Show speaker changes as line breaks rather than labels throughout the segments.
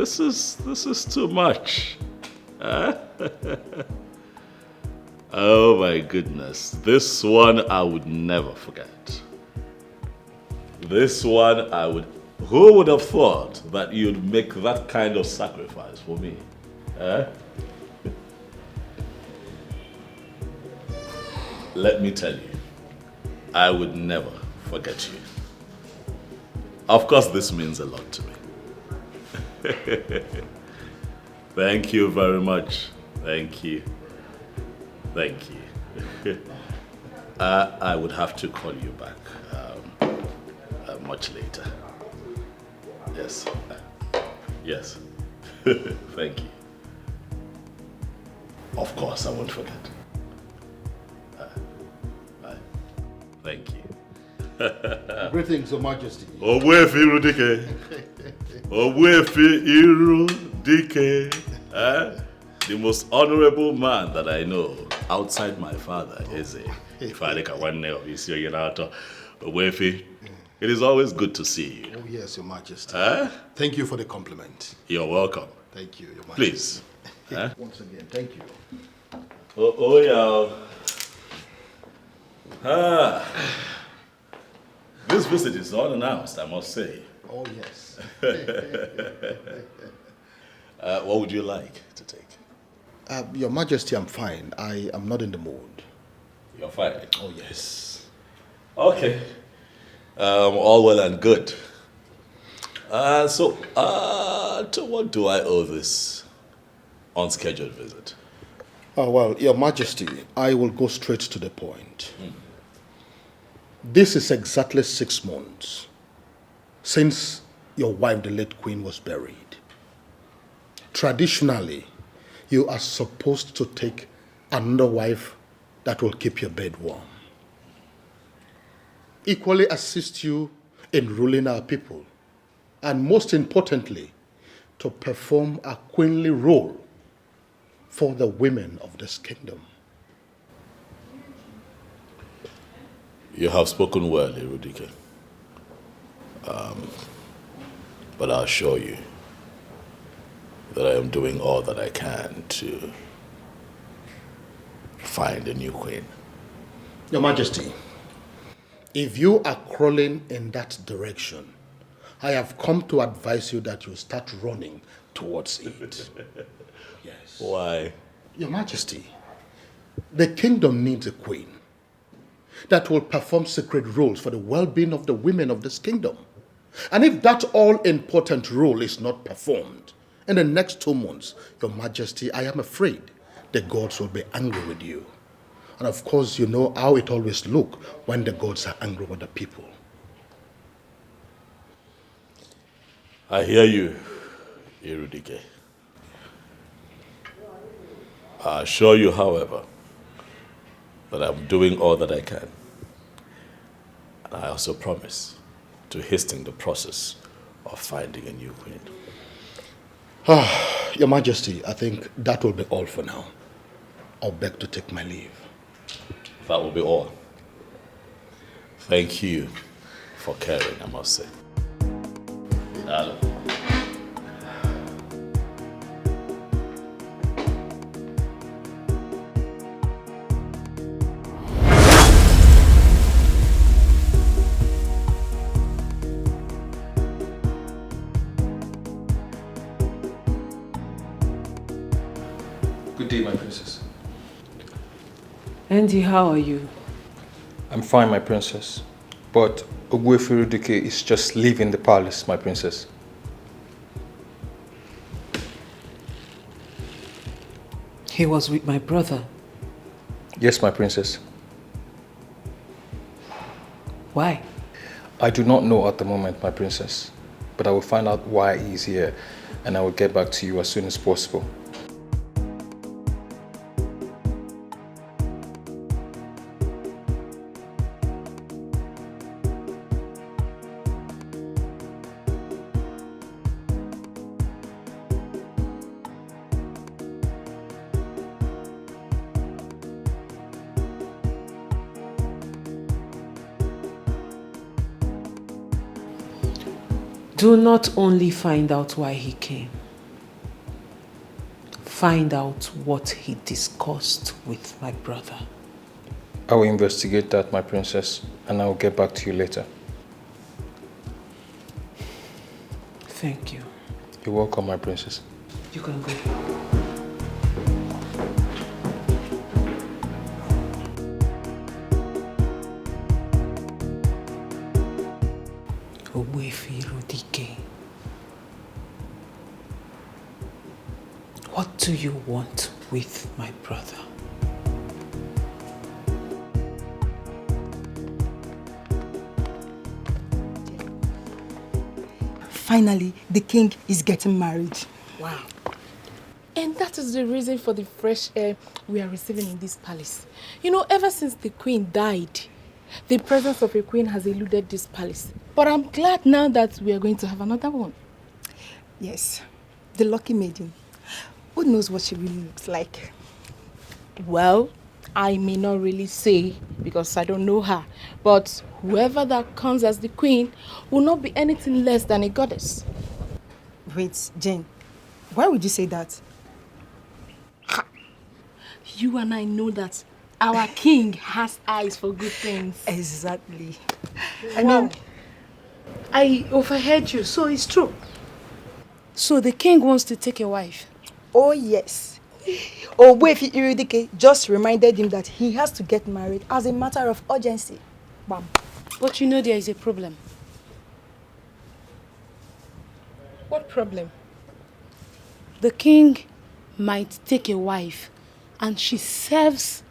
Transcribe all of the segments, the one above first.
This is too much. Huh? Oh my goodness. This one I would never forget. This one I would... Who would have thought that you'd make that kind of sacrifice for me? Huh? Let me tell you, I would never forget you. Of course, this means a lot to me. Thank you very much. Thank you. Thank you. I would have to call you back much later. Yes. Yes. Thank you. Of course, I won't forget. Thank you.
Greetings, Your Majesty.
Owefi Irudike. Owefi Irudike. The most honorable man that I know outside my father is Ifadika Wanne of Isiyoyenato. Owefi, it is always good to see you.
Oh, yes, Your Majesty. Thank you for the compliment.
You're welcome.
Thank you, Your Majesty.
Please.
Once again, thank you.
Oh, yeah. This visit is unannounced, I must say.
Oh, yes.
What would you like to take?
Your Majesty, I'm fine. I am not in the mood.
You're fine?
Oh, yes.
Okay. All well and good. So, to what do I owe this unscheduled visit?
Oh, well, Your Majesty, I will go straight to the point. This is exactly 6 months since your wife, the late Queen, was buried. Traditionally, you are supposed to take another wife that will keep your bed warm. Equally assist you in ruling our people. And most importantly, to perform a queenly role for the women of this kingdom.
You have spoken well, Irudike. But I assure you that I am doing all that I can to find a new queen.
Your Majesty, if you are crawling in that direction, I have come to advise you that you start running towards it. Yes.
Why?
Your Majesty, the kingdom needs a queen that will perform sacred roles for the well-being of the women of this kingdom. And if that all-important role is not performed in the next 2 months, Your Majesty, I am afraid the gods will be angry with you. And of course, you know how it always looks when the gods are angry with the people.
I hear you, Irudike. I assure you, however, that I'm doing all that I can. And I also promise to hasten the process of finding a new queen.
Your Majesty, I think that will be all for now. I'll beg to take my leave.
That will be all. Thank you for caring, I must say. Hello.
Good day, my princess.
Andy, how are you?
I'm fine, my princess. But Ogbuefi Irudike is just leaving the palace, my princess.
He was with my brother.
Yes, my princess.
Why?
I do not know at the moment, my princess. But I will find out why he is here, and I will get back to you as soon as possible.
Do not only find out why he came, find out what he discussed with my brother.
I will investigate that, my princess, and I will get back to you later.
Thank you.
You're welcome, my princess.
You can go. What do you want with my brother?
Finally, the king is getting married.
Wow. And that is the reason for the fresh air we are receiving in this palace. You know, ever since the queen died, the presence of a queen has eluded this palace. But I'm glad now that we are going to have another one.
Yes, the lucky maiden. Who knows what she really looks like?
Well, I may not really say because I don't know her. But whoever that comes as the queen will not be anything less than a goddess.
Wait, Jane, why would you say that?
Ha. You and I know that our king has eyes for good things.
Exactly.
I overheard you, so it's true. So the king wants to take a wife?
Oh, yes. Obuefi Iridike just reminded him that he has to get married as a matter of urgency. Bam.
But you know there is a problem.
What problem?
The king might take a wife and she serves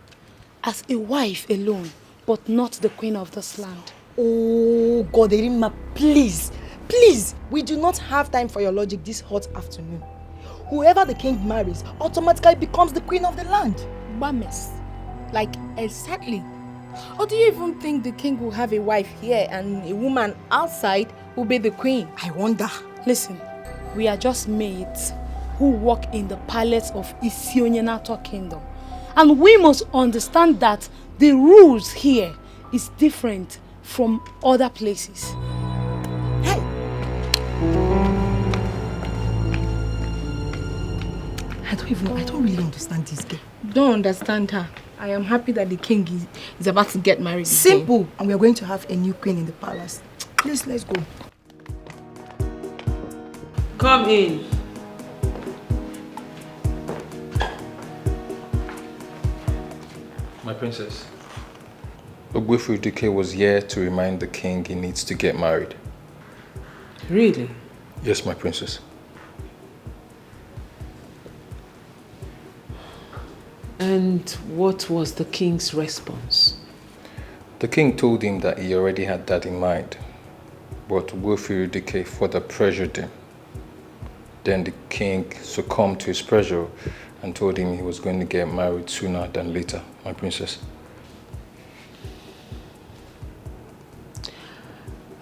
as a wife alone, but not the queen of this land.
Oh, Goderima, please. Please, we do not have time for your logic this hot afternoon. Whoever the king marries automatically becomes the queen of the land.
Bames. Like, exactly. Or do you even think the king will have a wife here and a woman outside will be the queen?
I wonder.
Listen, we are just maids who work in the palace of Isionyenato Kingdom. And we must understand that the rules here is different from other places.
Hey! I don't really understand this girl.
Don't understand her. I am happy that the king is about to get married.
Simple. And we are going to have a new queen in the palace. Please, let's go.
Come in.
My princess, Ogbuefi was here to remind the king he needs to get married.
Really?
Yes, my princess.
And what was the king's response?
The king told him that he already had that in mind, but Ogbuefi further pressured him. Then the king succumbed to his pressure and told him he was going to get married sooner than later, my princess.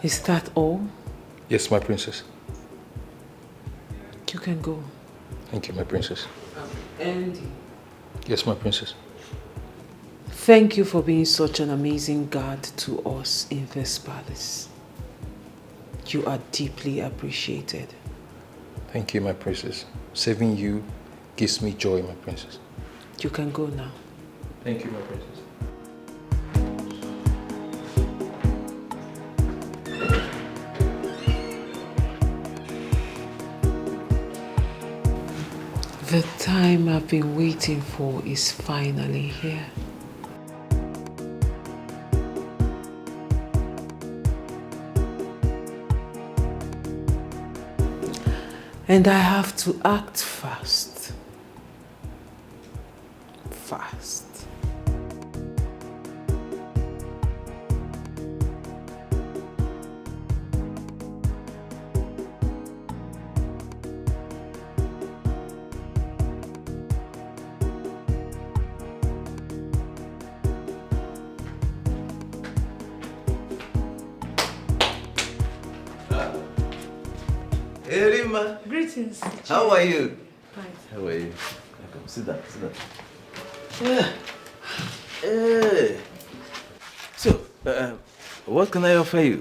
Is that all?
Yes, my princess.
You can go.
Thank you, my princess.
Andy.
Yes, my princess.
Thank you for being such an amazing guard to us in this palace. You are deeply appreciated.
Thank you, my princess. Saving you gives me joy, my princess.
You can go now.
Thank you, my princess.
The time I've been waiting for is finally here. And I have to act fast. Fast.
Hey, Rima.
Greetings.
How are you?
Fine.
How are you? Come, sit down, sit down. Yeah. Hey. So, what can I offer you?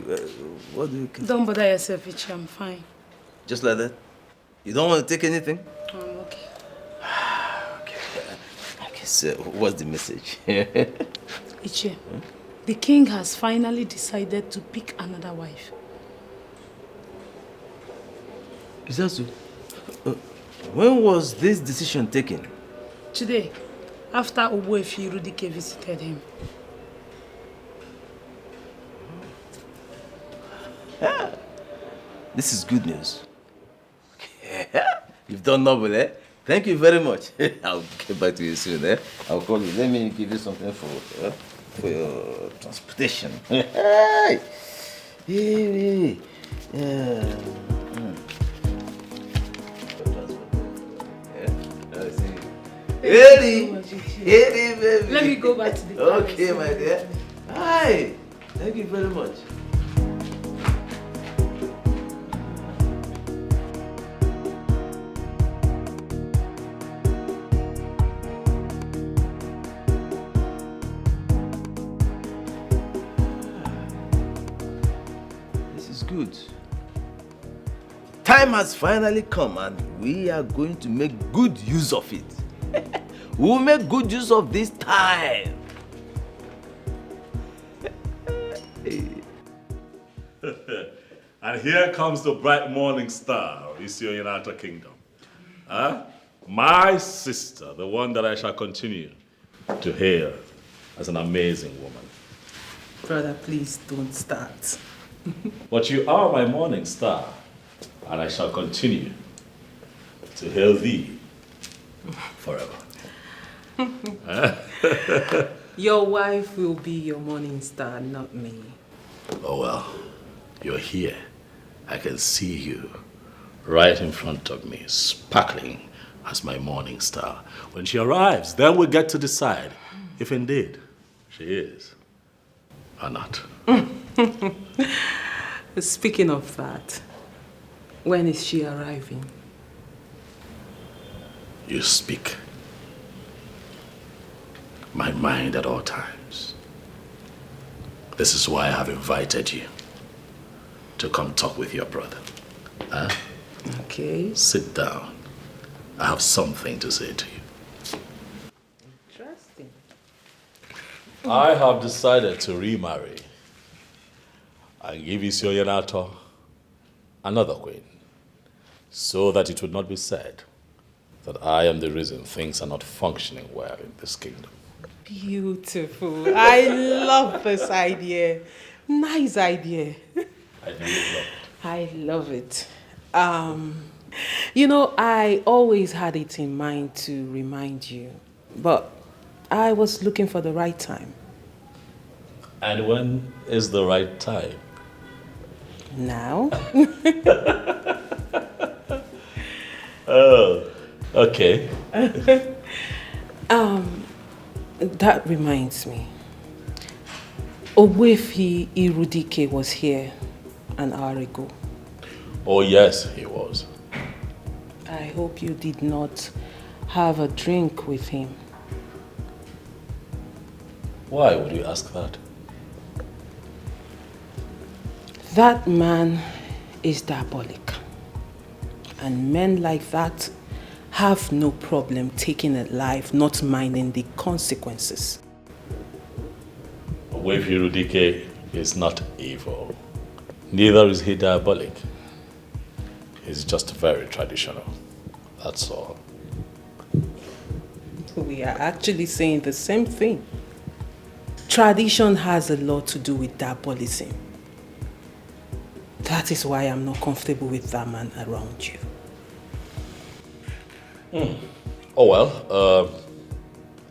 What do you...
Don't bother yourself, Ichi. I'm fine.
Just like that? You don't want to take anything?
I'm okay.
So, what's the message?
Ichie, the king has finally decided to pick another wife.
Is that so? When was this decision taken?
Today, after Ogbuefi Irudike visited him.
This is good news. You've done noble, eh? Thank you very much. I'll get back to you soon, eh? I'll call you. Let me give you something for your transportation. Hey! Hey! Hey, baby.
Let me go back to the palace.
Okay, my dear. Hi. Thank you very much. This is good. Time has finally come and we are going to make good use of it. We'll make good use of this time.
And here comes the bright morning star of Isionyinata Kingdom. Huh? My sister, the one that I shall continue to hail as an amazing woman.
Brother, please don't start.
But you are my morning star, and I shall continue to hail thee forever.
Your wife will be your morning star, not me.
Oh well, you're here. I can see you right in front of me, sparkling as my morning star. When she arrives, then we'll get to decide if indeed she is or not.
Speaking of that, when is she arriving?
You speak my mind at all times. This is why I have invited you to come talk with your brother. Huh?
Okay.
Sit down. I have something to say to you.
Interesting.
I have decided to remarry and give Isionyinata another queen, so that it would not be said that I am the reason things are not functioning well in this kingdom.
Beautiful. I love this idea. Nice idea.
I do love it.
I love it. You know, I always had it in mind to remind you, but I was looking for the right time.
And when is the right time?
Now?
Oh, okay.
That reminds me. Ogbuefi Irudike was here an hour ago.
Oh yes, he was.
I hope you did not have a drink with him.
Why would you ask that?
That man is diabolic. And men like that have no problem taking a life, not minding the consequences.
Ogbuefi Irudike is not evil. Neither is he diabolic. He's just very traditional. That's all.
We are actually saying the same thing. Tradition has a lot to do with diabolism. That is why I'm not comfortable with that man around you.
Oh well,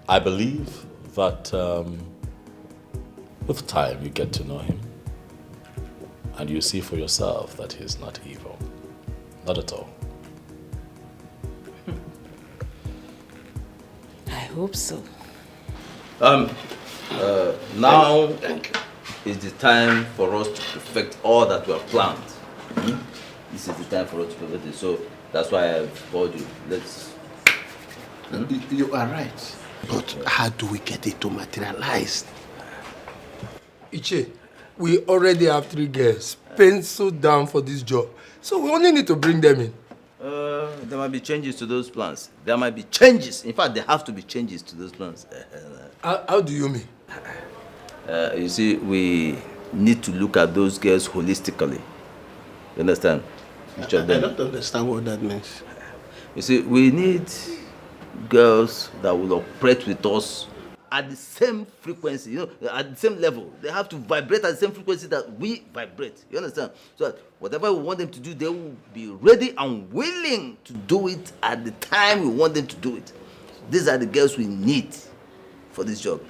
I believe that with time you get to know him and you see for yourself that he's not evil. Not at all.
I hope so.
Now is the time for us to perfect all that we have planned. This is the time for us to perfect it. So that's why I've called you. Let's.
You are right. But how do we get it to materialize?
Iche, we already have 3 girls penciled down for this job. So we only need to bring them in.
There might be changes to those plans. There might be changes. In fact, there have to be changes to those plans.
How do you mean?
You see, we need to look at those girls holistically. You understand? Each of them.
I don't understand what that means.
You see, we need girls that will operate with us at the same frequency, you know, at the same level. They have to vibrate at the same frequency that we vibrate. You understand? So that whatever we want them to do, they will be ready and willing to do it at the time we want them to do it. These are the girls we need for this job.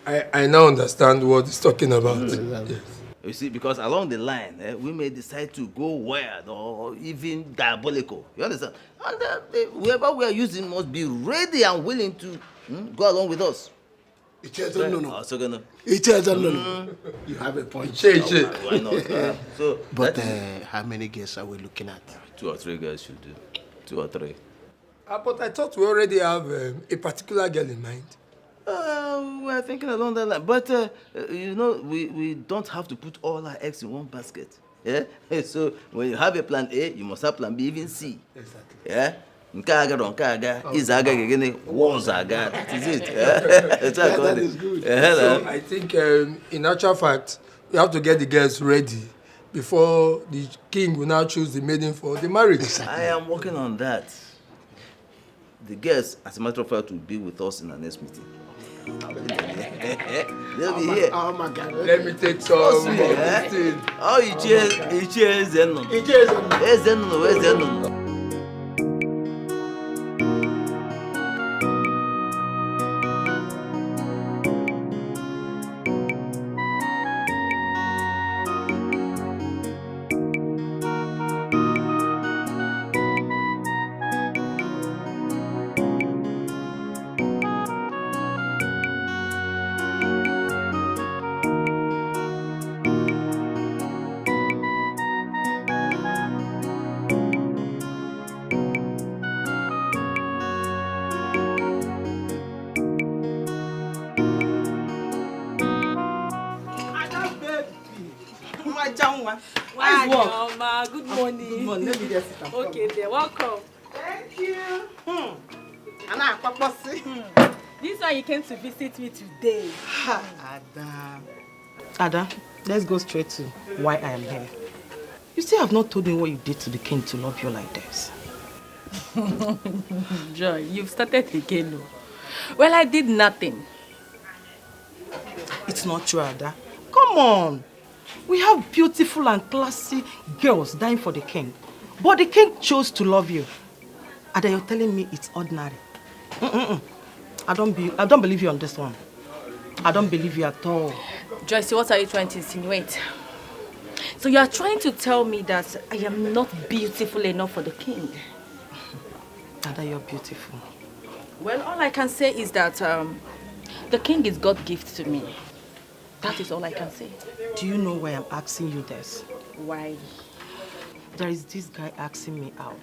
I now understand what he's talking about.
Yes. You see, because along the line, we may decide to go wild or even diabolical. You understand? And whoever we are using must be ready and willing to go along with us.
No. You have a point.
Why not?
But how many girls are we looking at?
2 or 3 girls should do. 2 or 3.
But I thought we already have a particular girl in mind.
We're thinking along that line. But, you know, we don't have to put all our eggs in one basket. Yeah? So, when you have a plan A, you must have plan B, even C.
Exactly.
Yeah? That is it. Yeah?
That is good.
So I think, in actual fact, we have to get the girls ready before the king will now choose the maiden for the marriage.
Exactly. I am working on that. The girls, as a matter of fact, will be with us in our next meeting. They'll be here.
Oh my God.
Let me take some.
Oh, you cheers, Zeno. Where's Zeno?
Good morning. Good morning. Let me just sit down. Okay, there. Welcome. Thank you. This one you came to visit me today.
Ada, let's go straight to why I am here. You still have not told me what you did to the king to love you like this.
Joy, you've started again. No? Well, I did nothing.
It's not true, Ada. Come on. We have beautiful and classy girls dying for the king. But the king chose to love you. Ada, you're telling me it's ordinary. I don't believe you on this one. I don't believe you at all.
Joyce, what are you trying to insinuate? So you are trying to tell me that I am not beautiful enough for the king?
Ada, you're beautiful.
Well, all I can say is that the king is God's gift to me. That is all I can say.
Do you know why I'm asking you this?
Why?
There is this guy asking me out.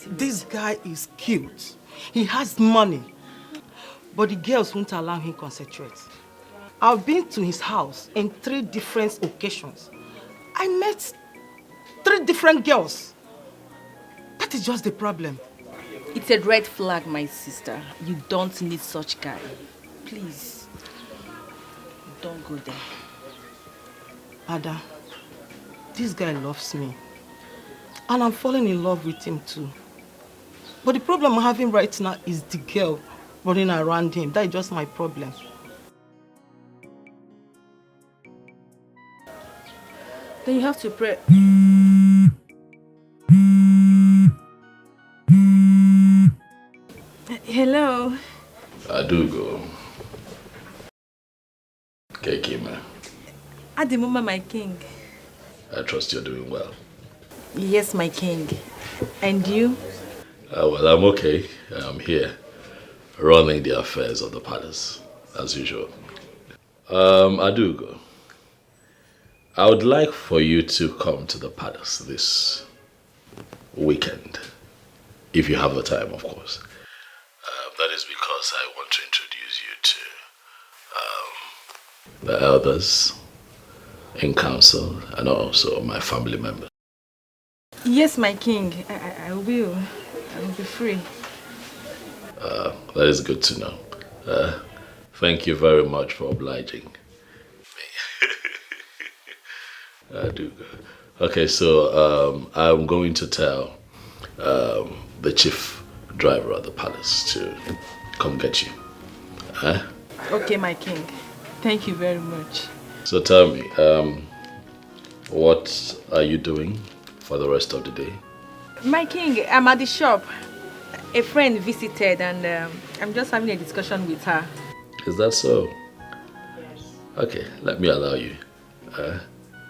This guy is cute. He has money. But the girls won't allow him to concentrate. I've been to his house in 3 different occasions. I met 3 different girls. That is just the problem.
It's a red flag, my sister. You don't need such guy. Please, don't go there.
Ada, this guy loves me. And I'm falling in love with him too. But the problem I'm having right now is the girl running around him. That is just my problem.
Then you have to pray. Hello.
I do go. Kekima.
Adimuma, my king.
I trust you're doing well.
Yes, my king. And you?
Well, I'm okay. I'm here, running the affairs of the palace, as usual. I do go. I would like for you to come to the palace this weekend, if you have the time, of course. That is because I want to introduce you to the elders in council and also my family members.
Yes, my king. I will
will. I will be free.
That is good to know. Thank you very much for obliging. I do. Okay, so I'm going to tell the chief driver of the palace to come get you.
Okay, my king. Thank you very much.
So tell me, what are you doing for the rest of the day?
My king, I'm at the shop. A friend visited and I'm just having a discussion with her.
Is that so? Yes. Okay, let me allow you.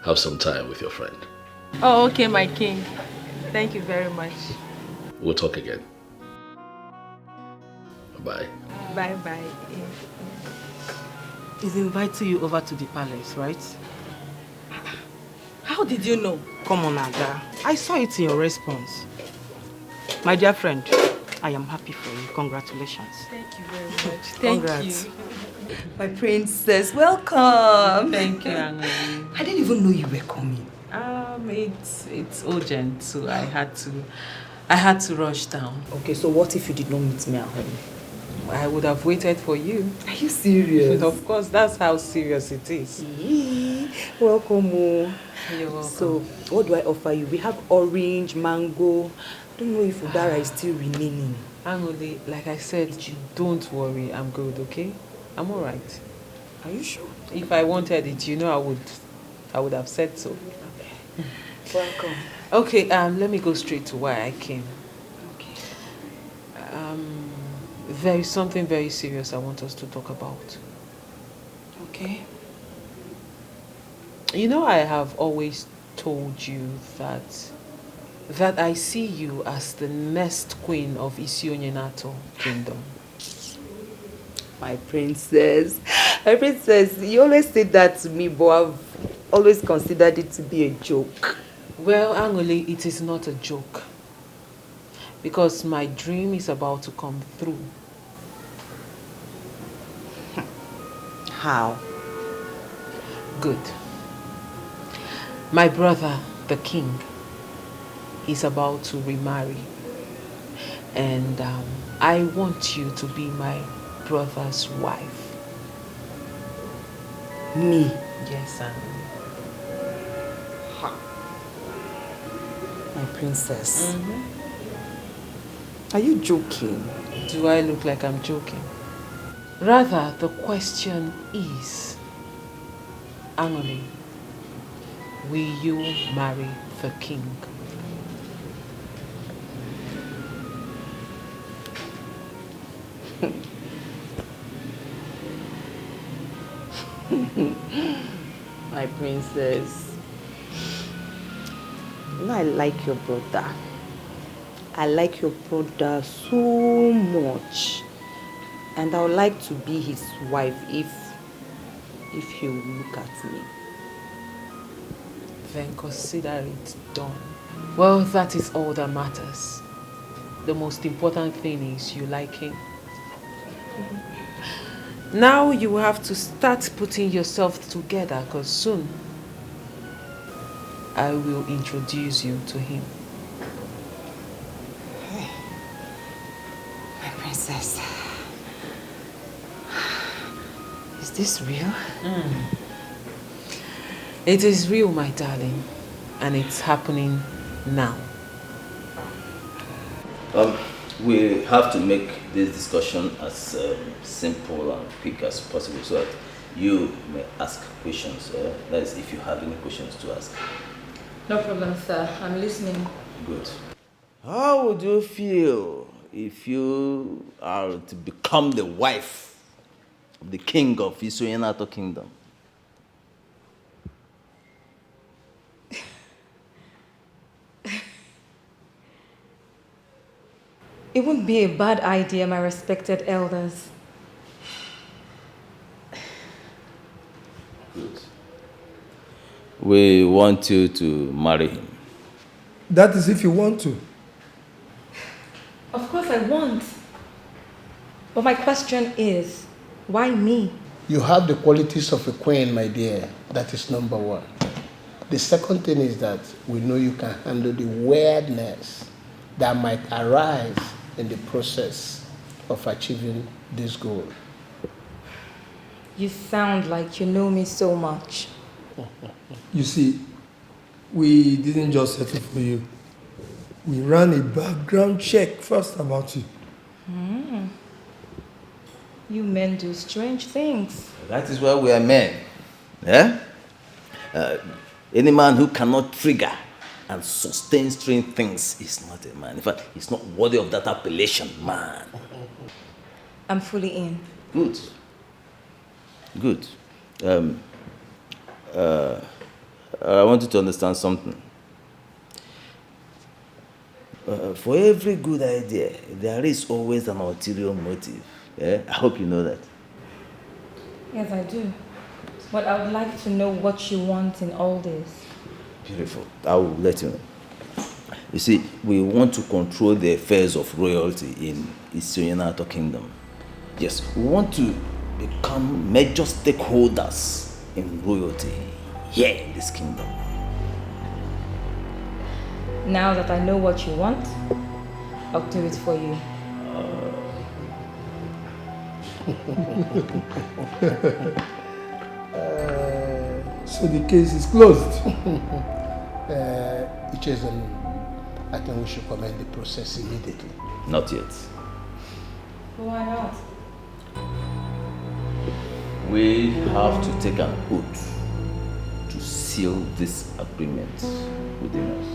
Have some time with your friend.
Oh, okay, my king. Thank you very much.
We'll talk again. Bye.
Bye-bye.
He's inviting you over to the palace, right?
How did you know?
Come on, Aga. I saw it in your response. My dear friend, I am happy for you. Congratulations.
Thank you very much. Thank
Congrats.
you.
My princess, welcome.
Thank you, Angeli.
I didn't even know you were coming.
It's urgent, so I had to rush down.
Okay, so what if you did not meet me at home?
I would have waited for you.
Are you serious?
Of course, that's how serious it is.
Welcome.
You're welcome.
So, what do I offer you? We have orange, mango. I don't know if udara is still remaining.
Angoli, like I said, don't worry. I'm good, okay? I'm all right.
Are you sure?
If I wanted it, you know I would have said so.
Okay. Welcome.
Okay, let me go straight to why I came.
Okay.
There is something very serious I want us to talk about.
Okay.
You know, I have always told you that I see you as the next queen of Isionyenato kingdom.
My princess, you always say that to me, but I've always considered it to be a joke.
Well, Angoli, it is not a joke. Because my dream is about to come through.
How?
Good. My brother, the king, is about to remarry. And I want you to be my brother's wife.
Me?
Yes, Angoli.
My princess. Are you joking?
Do I look like I'm joking? Rather, the question is, Angoli, will you marry the king?
My princess. You know, I like your brother. I like your brother so much. And I would like to be his wife if he will look at me.
Then consider it done. Well, that is all that matters. The most important thing is you like him. Now you have to start putting yourself together, because soon I will introduce you to him.
My princess. Is this real?
It is real, my darling, and it's happening now.
We have to make this discussion as simple and quick as possible so that you may ask questions. That is, if you have any questions to ask.
No problem, sir. I'm listening.
Good. How would you feel if you are to become the wife of the king of Isoyenato Kingdom?
It wouldn't be a bad idea, my respected elders.
Good. We want you to marry him.
That is if you want to.
Of course I want. But my question is, why me?
You have the qualities of a queen, my dear. That is number one. The second thing is that we know you can handle the weirdness that might arise in the process of achieving this goal.
You sound like you know me so much.
You see, we didn't just settle for you. We ran a background check first about you.
You men do strange things.
That is why we are men. Yeah? Any man who cannot trigger and sustain strange things is not a man. In fact, he's not worthy of that appellation, man.
I'm fully in.
Good. Good. I want you to understand something. For every good idea, there is always an ulterior motive. Yeah? I hope you know that.
Yes, I do. But I would like to know what you want in all this.
Beautiful. I will let you know. You see, we want to control the affairs of royalty in Isionyenato Kingdom. Yes, we want to become major stakeholders in royalty here in this kingdom.
Now that I know what you want, I'll do it for you.
So the case is closed.
I think we should commence the process immediately.
Not yet.
Why not?
We have to take an oath to seal this agreement within us.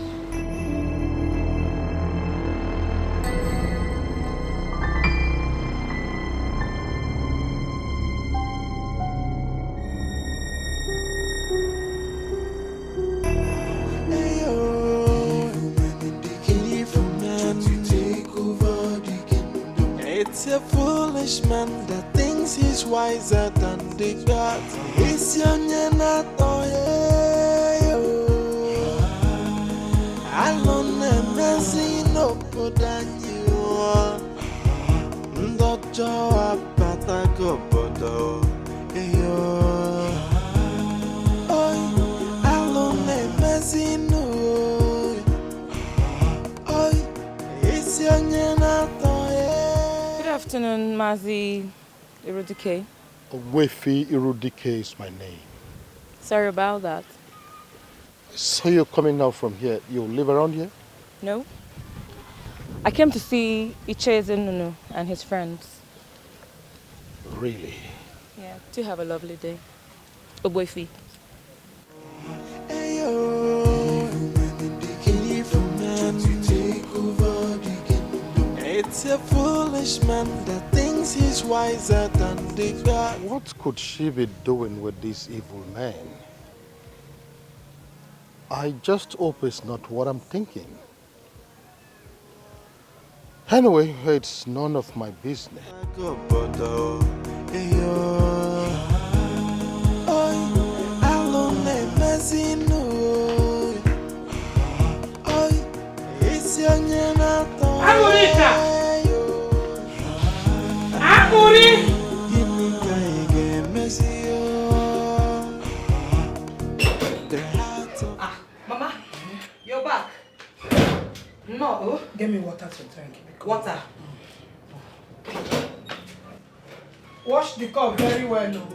It's a foolish man that thinks he's wiser than the gods. It's your alone and messy no good than you. Ndojo apatako bodo. Alone and messy no. It's your
Good afternoon, Mazi Irudike.
Wefi Irudike is my name.
Sorry about that.
So you're coming now from here. You live around here?
No. I came to see Icheze Nunu and his friends.
Really?
Yeah, do have a lovely day. Oboifi.
It's a foolish man that thinks he's wiser than the God.
What could she be doing with this evil man? I just hope it's not what I'm thinking. Anyway, it's none of my business.
Mama, you're back. No.
Get me water to drink.
Water.
Wash the cup very well. Oh.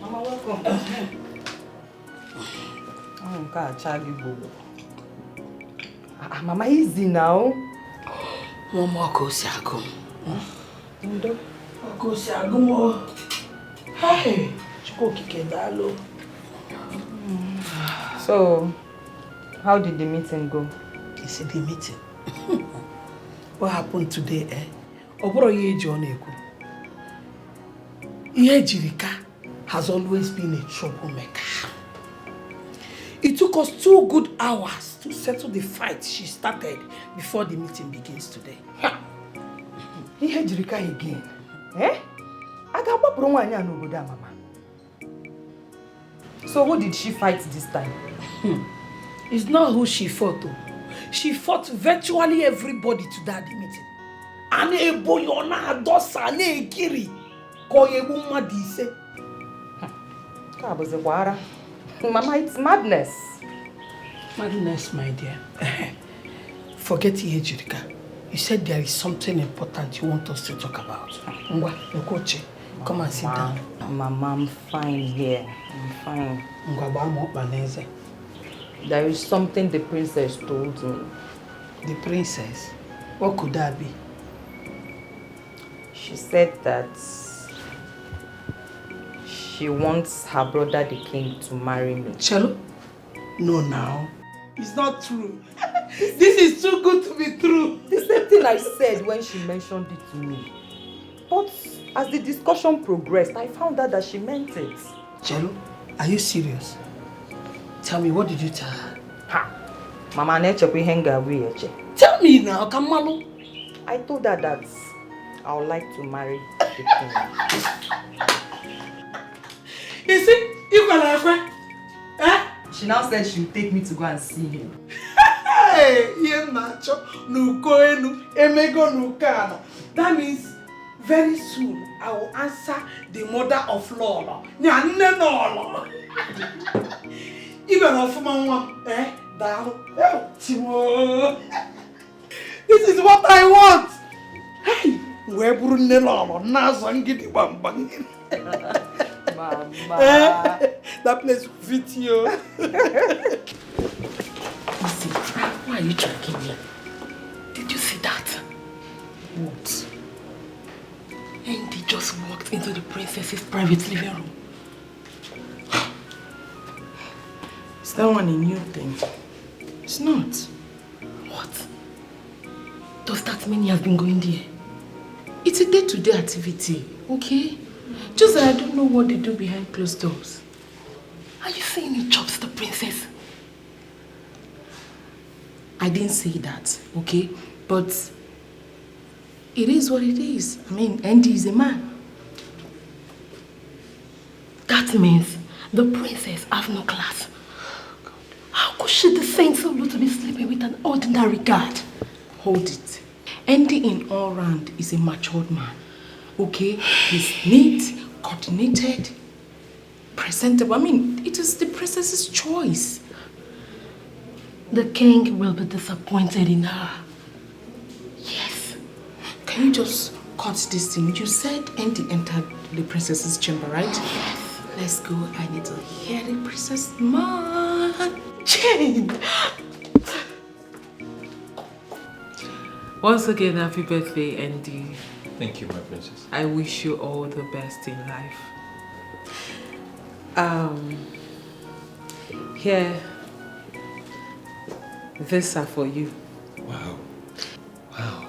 Mama, welcome. Mama, easy now.
Mama, go see Agum. Go see Agum. Hey, Chiko Kikedalo.
So, how did the meeting go?
You see the meeting? What happened today, eh? Oboro Yeji Oneku. Yejirika has always been a troublemaker. It took us 2 good hours to settle the fight she started before the meeting begins today.
Yejirika again? Eh? Agabapuru nwanya n'obodo mama. So who did she fight this time?
It's not who she fought. She fought virtually everybody to that meeting. Ane Boyona, Adosa, Ane Ekiri.
Mama, it's madness.
Madness, my dear. Forget it, Judika. You said there is something important you want us to talk about. Ngwa, Nkochi, come and sit down.
Mama, I'm fine here. I'm fine.
Ngwa,
there is something the princess told me.
The princess? What could that be?
She said that she wants her brother the king to marry me.
Chelo? No, now. It's not true. This is too good to be true.
The same thing I said when she mentioned it to me. But as the discussion progressed, I found out that she meant it.
Chelo, are you serious? Tell me, what did you tell her?
Mama,
tell me now, Kamalu.
I told her that I would like to marry the king.
You see, you can have her.
She now said she would take me to go and see him.
Hey, that means very soon I will answer the mother of Lola. Even of Mama, this is what I want. Hey, where Brunello, Nazangidi Bambang.
Mama.
That place will fit you.
Listen, why are you tracking me? Did you see that? What? Andy just walked into the princess's private living room. Is that one a new thing? It's not. What? Does that mean he has been going there? It's a day-to-day activity, okay? Just that I don't know what they do behind closed doors. Are you saying he chops the princess? I didn't say that, okay? But it is what it is. I mean, Andy is a man. That means the princess has no class. How could she descend so low to be sleeping with an ordinary guard? Hold it. Andy in all round is a matured man. Okay? He's neat, coordinated, presentable. I mean, it is the princess's choice. The king will be disappointed in her. Yes. Can you just cut this thing? You said Andy entered the princess's chamber, right? Yes. Let's go. I need to hear the princess man. Jane! Once again, happy birthday, Andy.
Thank you, my princess.
I wish you all the best in life. Here, these are for you.
Wow. Wow.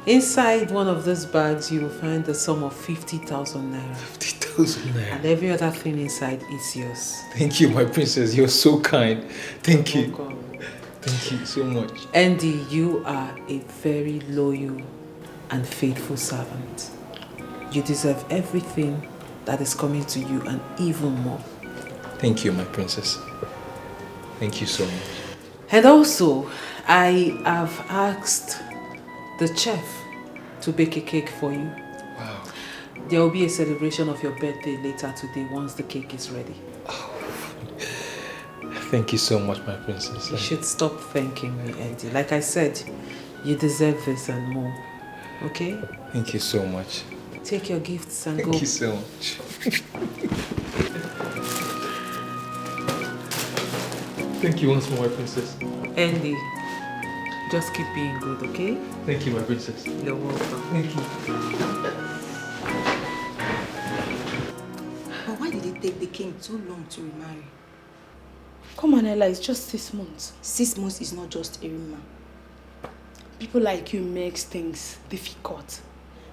Inside one of these bags, you will find the sum of 50,000 naira.
50,000 naira.
And every other thing inside is yours.
Thank you, my princess. You're so kind. Thank you.
Welcome.
Thank you so much.
Andy, you are a very loyal and faithful servant. You deserve everything that is coming to you and even more.
Thank you, my princess. Thank you so much.
And also, I have asked the chef to bake a cake for you.
Wow.
There will be a celebration of your birthday later today once the cake is ready.
Thank you so much, my princess.
You should stop thanking me, Andy. Like I said, you deserve this and more. Okay?
Thank you so much.
Take your gifts and go.
Thank you so much. Thank you once more, my princess.
Andy, just keep being good, okay?
Thank you, my princess.
You're welcome.
Thank you.
But why did it take the king too long to remarry?
Come on, Ella, it's just 6 months.
6 months is not just a remarry.
People like you makes things difficult.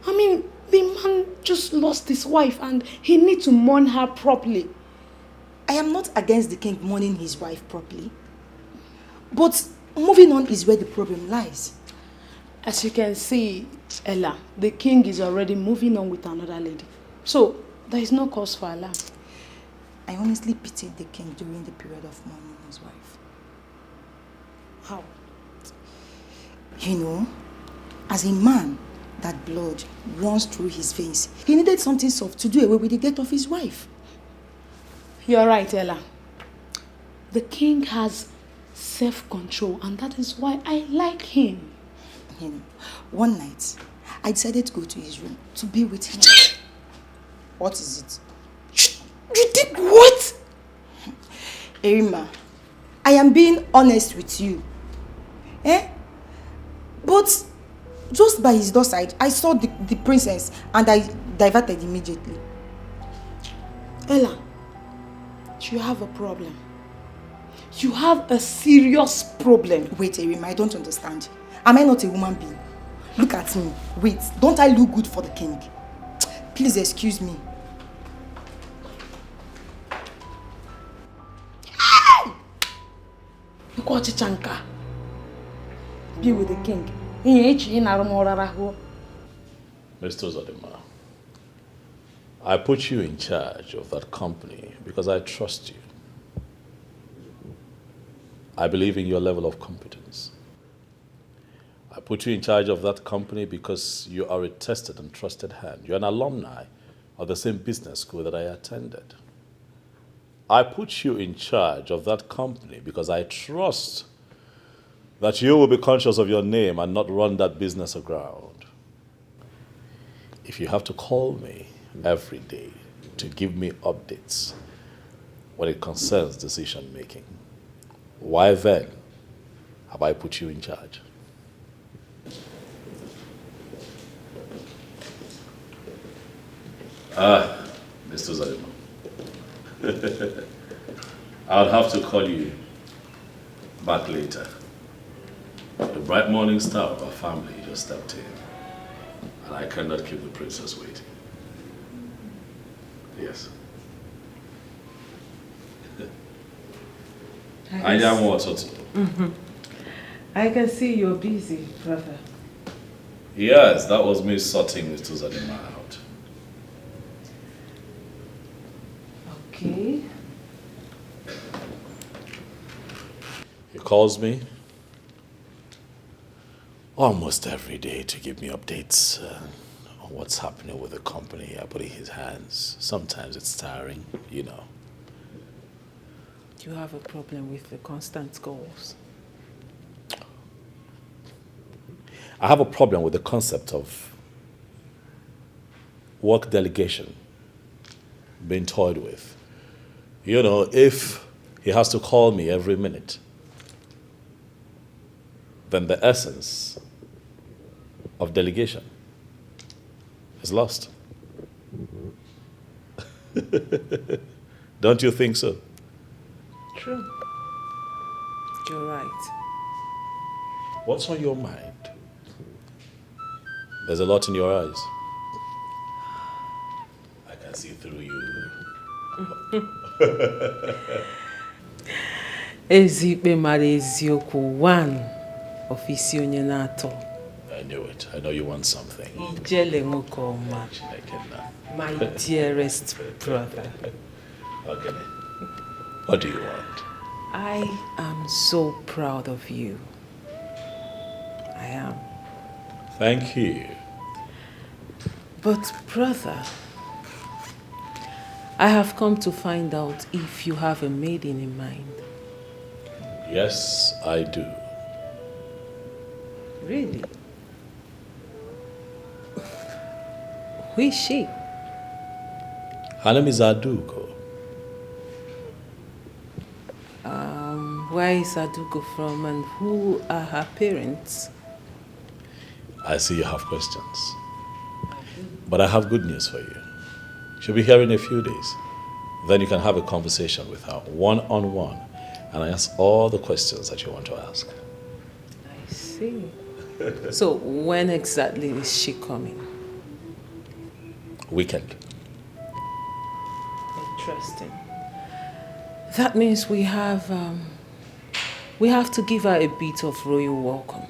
I mean, the man just lost his wife and he needs to mourn her properly.
I am not against the king mourning his wife properly. But moving on is where the problem lies.
As you can see, Ella, the king is already moving on with another lady. So, there is no cause for alarm.
I honestly pitied the king during the period of mourning his wife.
How?
You know, as a man, that blood runs through his veins. He needed something soft to do away with the death of his wife.
You're right, Ella. The king has self-control, and that is why I like him.
You know, one night, I decided to go to his room to be with him. What is it?
You did what?
Erima, I am being honest with you. But just by his doorstep, I saw the princess and I diverted immediately.
Ella, you have a problem. You have a serious problem.
Wait, Erima, I don't understand. Am I not a human being? Look at me. Wait, don't I look good for the king? Please excuse me.
Be with the king.
Mr. Zodima, I put you in charge of that company because I trust you. I believe in your level of competence. I put you in charge of that company because you are a tested and trusted hand. You're an alumni of the same business school that I attended. I put you in charge of that company because I trust that you will be conscious of your name and not run that business aground. If you have to call me every day to give me updates when it concerns decision making, why then have I put you in charge? Mr. Zalima. I'll have to call you back later. The bright morning star of our family just stepped in, and I cannot keep the princess waiting. Yes. I am what?
I can see you're busy, brother.
Yes, that was me sorting Mr. Zalima out.
Okay.
He calls me almost every day to give me updates on what's happening with the company. I put it in his hands. Sometimes it's tiring, you know.
You have a problem with the constant calls.
I have a problem with the concept of work delegation being toyed with. You know, if he has to call me every minute, then the essence of delegation is lost. Don't you think so?
True. You're right.
What's on your mind? There's a lot in your eyes. I can see through you.
Ezikpe mara eziokwu one ofisi onye na-atọ.
I knew it. I know you want something.
Ijele nwoke ọma. My dearest brother.
Okay. What do you want?
I am so proud of you. I am.
Thank you.
But brother, I have come to find out if you have a maiden in mind.
Yes, I do.
Really? Who is she?
Her name is Aduko.
Where is Aduko from and who are her parents?
I see you have questions. But I have good news for you. She'll be here in a few days. Then you can have a conversation with her one-on-one and ask all the questions that you want to ask.
I see. So when exactly is she coming?
Weekend.
Interesting. That means we have to give her a bit of royal welcome.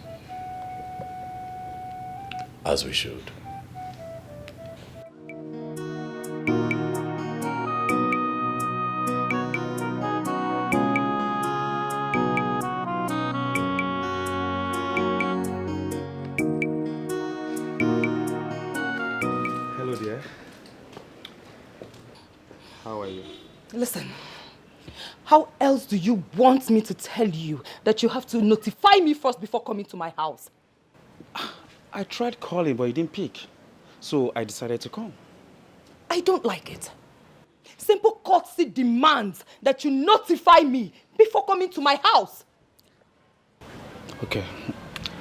As we should.
Listen, how else do you want me to tell you that you have to notify me first before coming to my house?
I tried calling, but you didn't pick. So I decided to come.
I don't like it. Simple courtesy demands that you notify me before coming to my house.
Okay,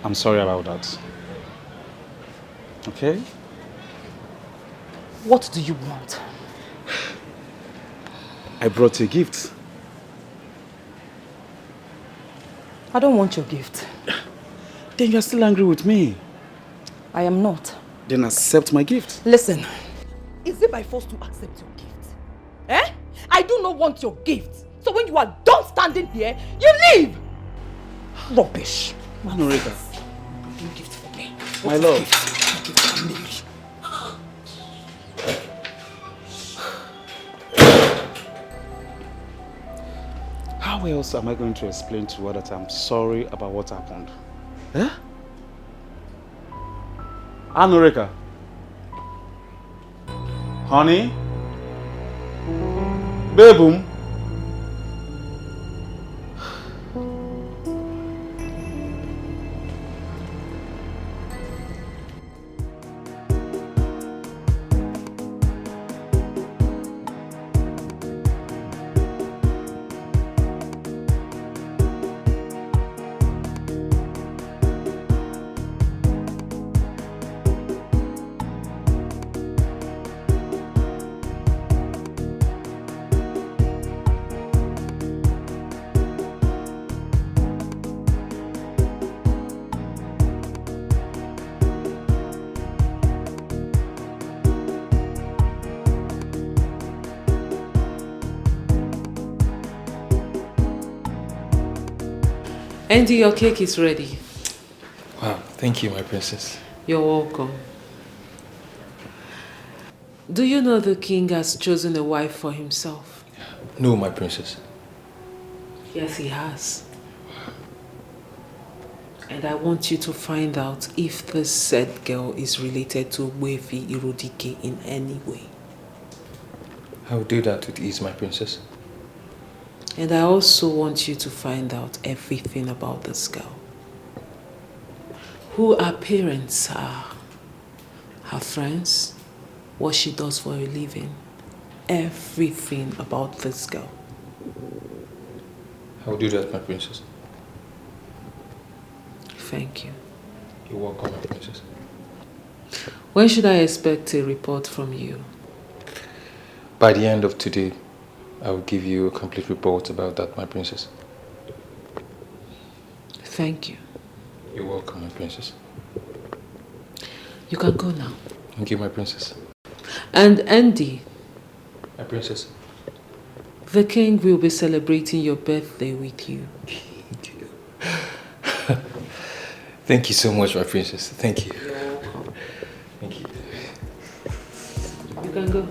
I'm sorry about that. Okay?
What do you want?
I brought you a gift.
I don't want your gift.
Then you're still angry with me.
I am not.
Then accept my gift.
Listen, is it by force to accept your gift? Eh? I do not want your gift. So when you are done standing here, you leave! Rubbish.
Manorita.
You gift for me.
My love.
Gift for me.
How else am I going to explain to her that I'm sorry about what happened? Eh? Anorika. Honey? Baboom?
Andy, your cake is ready.
Wow, thank you, my princess.
You're welcome. Do you know the king has chosen a wife for himself?
No, my princess.
Yes, he has. And I want you to find out if this said girl is related to Wefi Irodike in any way.
I will do that with ease, my princess.
And I also want you to find out everything about this girl. Who her parents are, her friends, what she does for a living, everything about this girl.
I will do that, my princess.
Thank you.
You're welcome, my princess.
When should I expect a report from you?
By the end of today, I will give you a complete report about that, my princess.
Thank you.
You're welcome, my princess.
You can go now.
Thank you, my princess.
And Andy.
My princess.
The king will be celebrating your birthday with you.
Thank you so much, my princess. Thank you.
You're welcome.
Thank you.
You can go.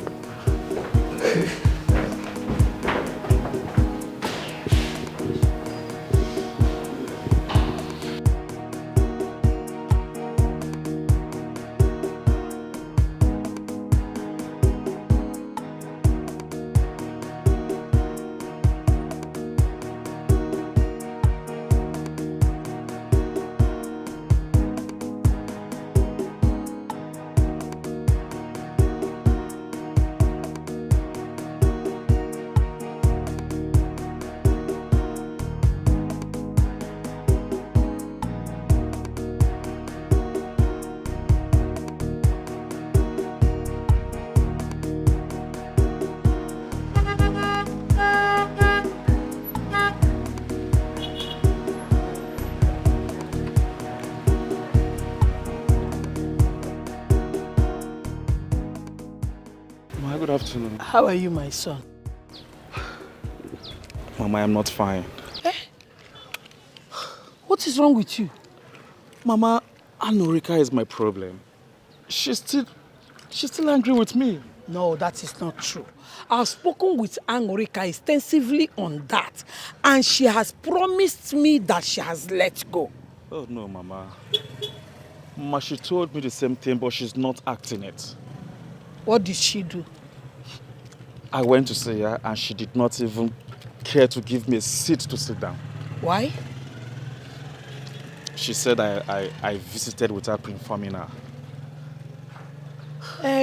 Good afternoon.
How are you, my son?
Mama, I'm not fine.
Eh? What is wrong with you?
Mama, Anorika is my problem. She's still angry with me.
No, that is not true. I've spoken with Anorika extensively on that, and she has promised me that she has let go.
Oh no, Mama. Mama, she told me the same thing, but she's not acting it.
What did she do?
I went to see her and she did not even care to give me a seat to sit down.
Why?
She said I visited without informing her.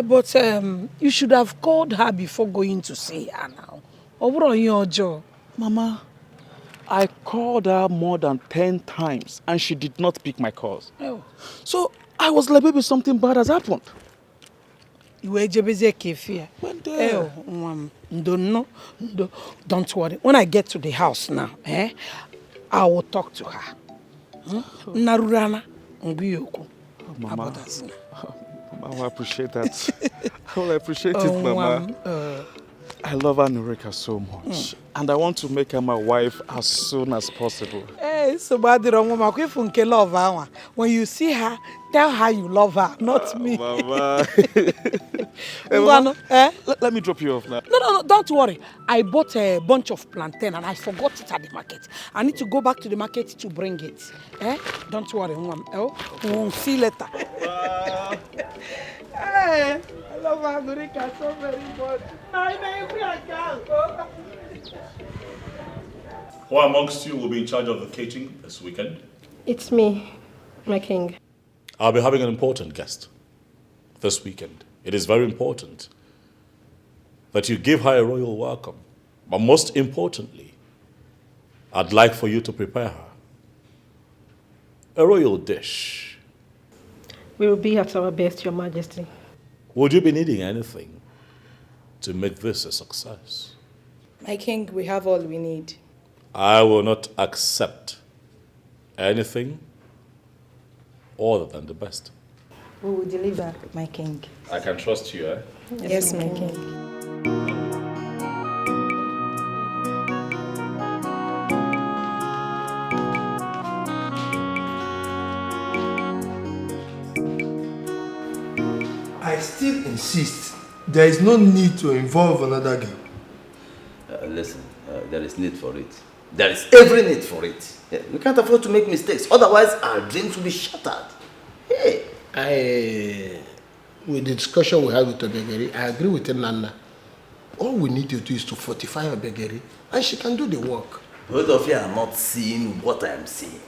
But you should have called her before going to see her now.
Mama, I called her more than 10 times and she did not pick my calls.
Oh.
So I was like, maybe something bad has happened.
You were Jebeze Kefia. Don't worry. When I get to the house now, I will talk to her. Narurana,
Mama, I will appreciate that. I will appreciate it, Mama. I love Anorika so much. And I want to make her my wife as soon as possible.
So bad love. When you see her, tell her you love her, not me.
Mama. Let me drop you off now.
No, don't worry. I bought a bunch of plantain and I forgot it at the market. I need to go back to the market to bring it. Don't worry. We'll see you later. Hey, I love Anorika so very much.
Who amongst you will be in charge of the catering this weekend?
It's me, my king.
I'll be having an important guest this weekend. It is very important that you give her a royal welcome. But most importantly, I'd like for you to prepare her a royal dish.
We will be at our best, Your Majesty.
Would you be needing anything to make this a success?
My king, we have all we need.
I will not accept anything other than the best.
We will deliver, my king.
I can trust you, eh?
Yes, my king.
I still insist there is no need to involve another girl.
Listen, there is need for it. There is every need for it. We can't afford to make mistakes, otherwise our dreams will be shattered. Hey.
With the discussion we had with Obegeri, I agree with Nana. All we need to do is to fortify Obegeri and she can do the work.
Both of you are not seeing what I am seeing.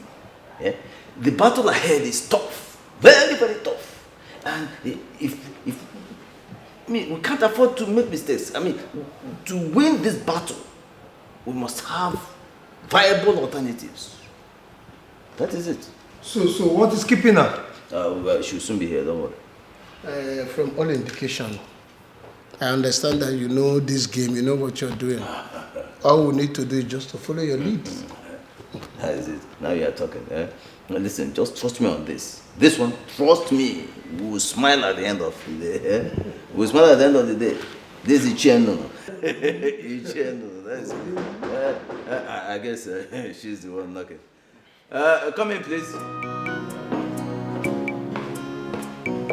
The battle ahead is tough. Very, very tough. And we can't afford to make mistakes. To win this battle, we must have viable alternatives. That is it.
So what is keeping her?
Well, she'll soon be here, don't worry.
From all indication, I understand that you know this game, you know what you're doing. All we need to do is just to follow your lead.
That is it. Now you are talking. Now listen, just trust me on this. This one, trust me, we will smile at the end of the day. We will smile at the end of the day. This is Icheno. Icheno, that's it. I guess she's the one knocking. Come in, please.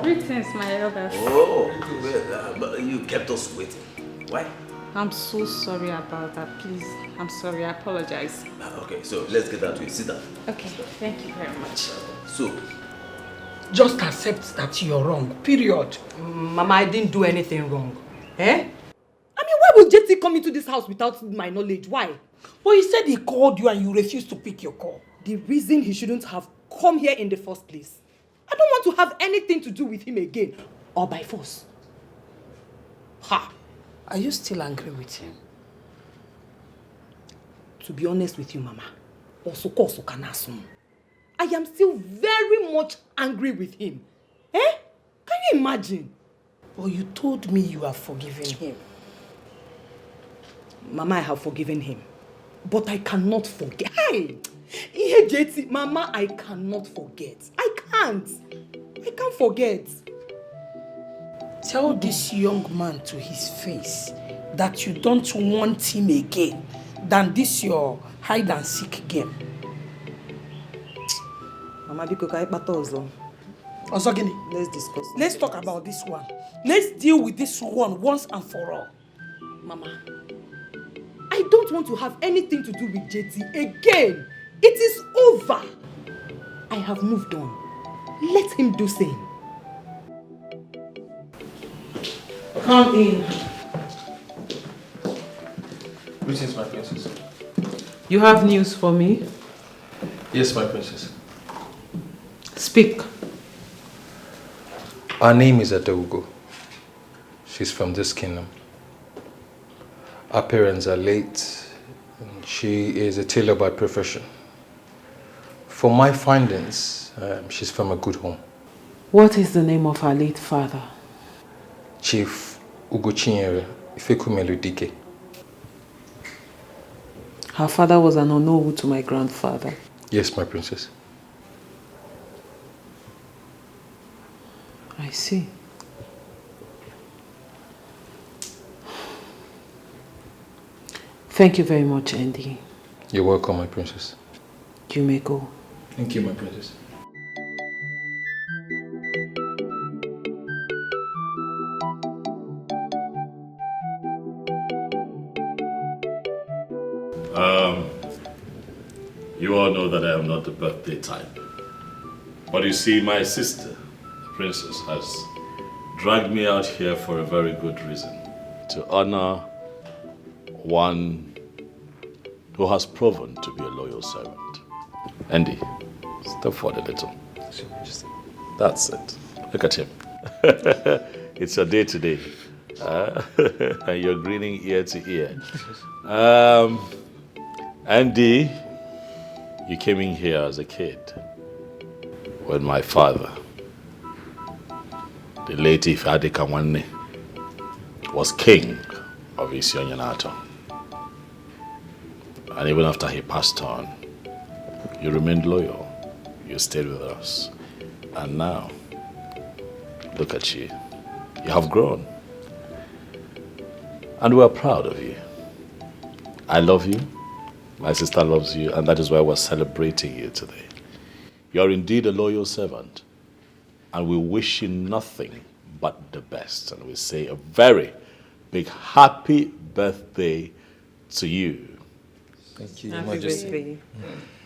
Greetings, my elders.
Oh, well, but you kept us waiting. Why?
I'm so sorry about that. Please, I'm sorry. I apologize.
Okay, so let's get down to it. Sit down.
Okay, thank you very much.
So,
just accept that you're wrong, period.
Mama, I didn't do anything wrong. Why would JT come into this house without my knowledge? Why?
But he said he called you and you refused to pick your call.
The reason he shouldn't have come here in the first place. I don't want to have anything to do with him again, or by force.
Ha! Are you still angry with him?
To be honest with you, Mama, I am still very much angry with him. Can you imagine?
Well, you told me you have forgiven him.
Mama, I have forgiven him. But I cannot forget. Mama, I cannot forget. I can't forget.
Tell this young man to his face that you don't want him again than this your hide and seek game.
Mama, let's discuss.
Let's talk about this one. Let's deal with this one once and for all.
Mama, I don't want to have anything to do with JT again. It is over. I have moved on. Let him do same.
Come in.
Greetings, my princess.
You have news for me?
Yes, my princess.
Speak.
Her name is Adogo. She's from this kingdom. Her parents are late. And she is a tailor by profession. From my findings, she's from a good home.
What is the name of her late father?
Chief Ugochinyere Ifekumeludike.
Her father was an Onowu to my grandfather.
Yes, my princess.
I see. Thank you very much, Andy.
You're welcome, my princess.
You may go.
Thank you, my princess.
You all know that I am not the birthday type. But you see, my sister, the princess, has dragged me out here for a very good reason. To honor one who has proven to be a loyal servant. Andy, step forward a little. That's it. Look at him. It's your day today. And you're grinning ear to ear. Andy, you came in here as a kid when my father, the late Ifeadi Kamwane, was king of Isionyanato. And even after he passed on, you remained loyal. You stayed with us. And now, look at you. You have grown. And we're proud of you. I love you. My sister loves you. And that is why we're celebrating you today. You're indeed a loyal servant. And we wish you nothing but the best. And we say a very big happy birthday to you.
Thank you,
Happy
Majesty.
birthday.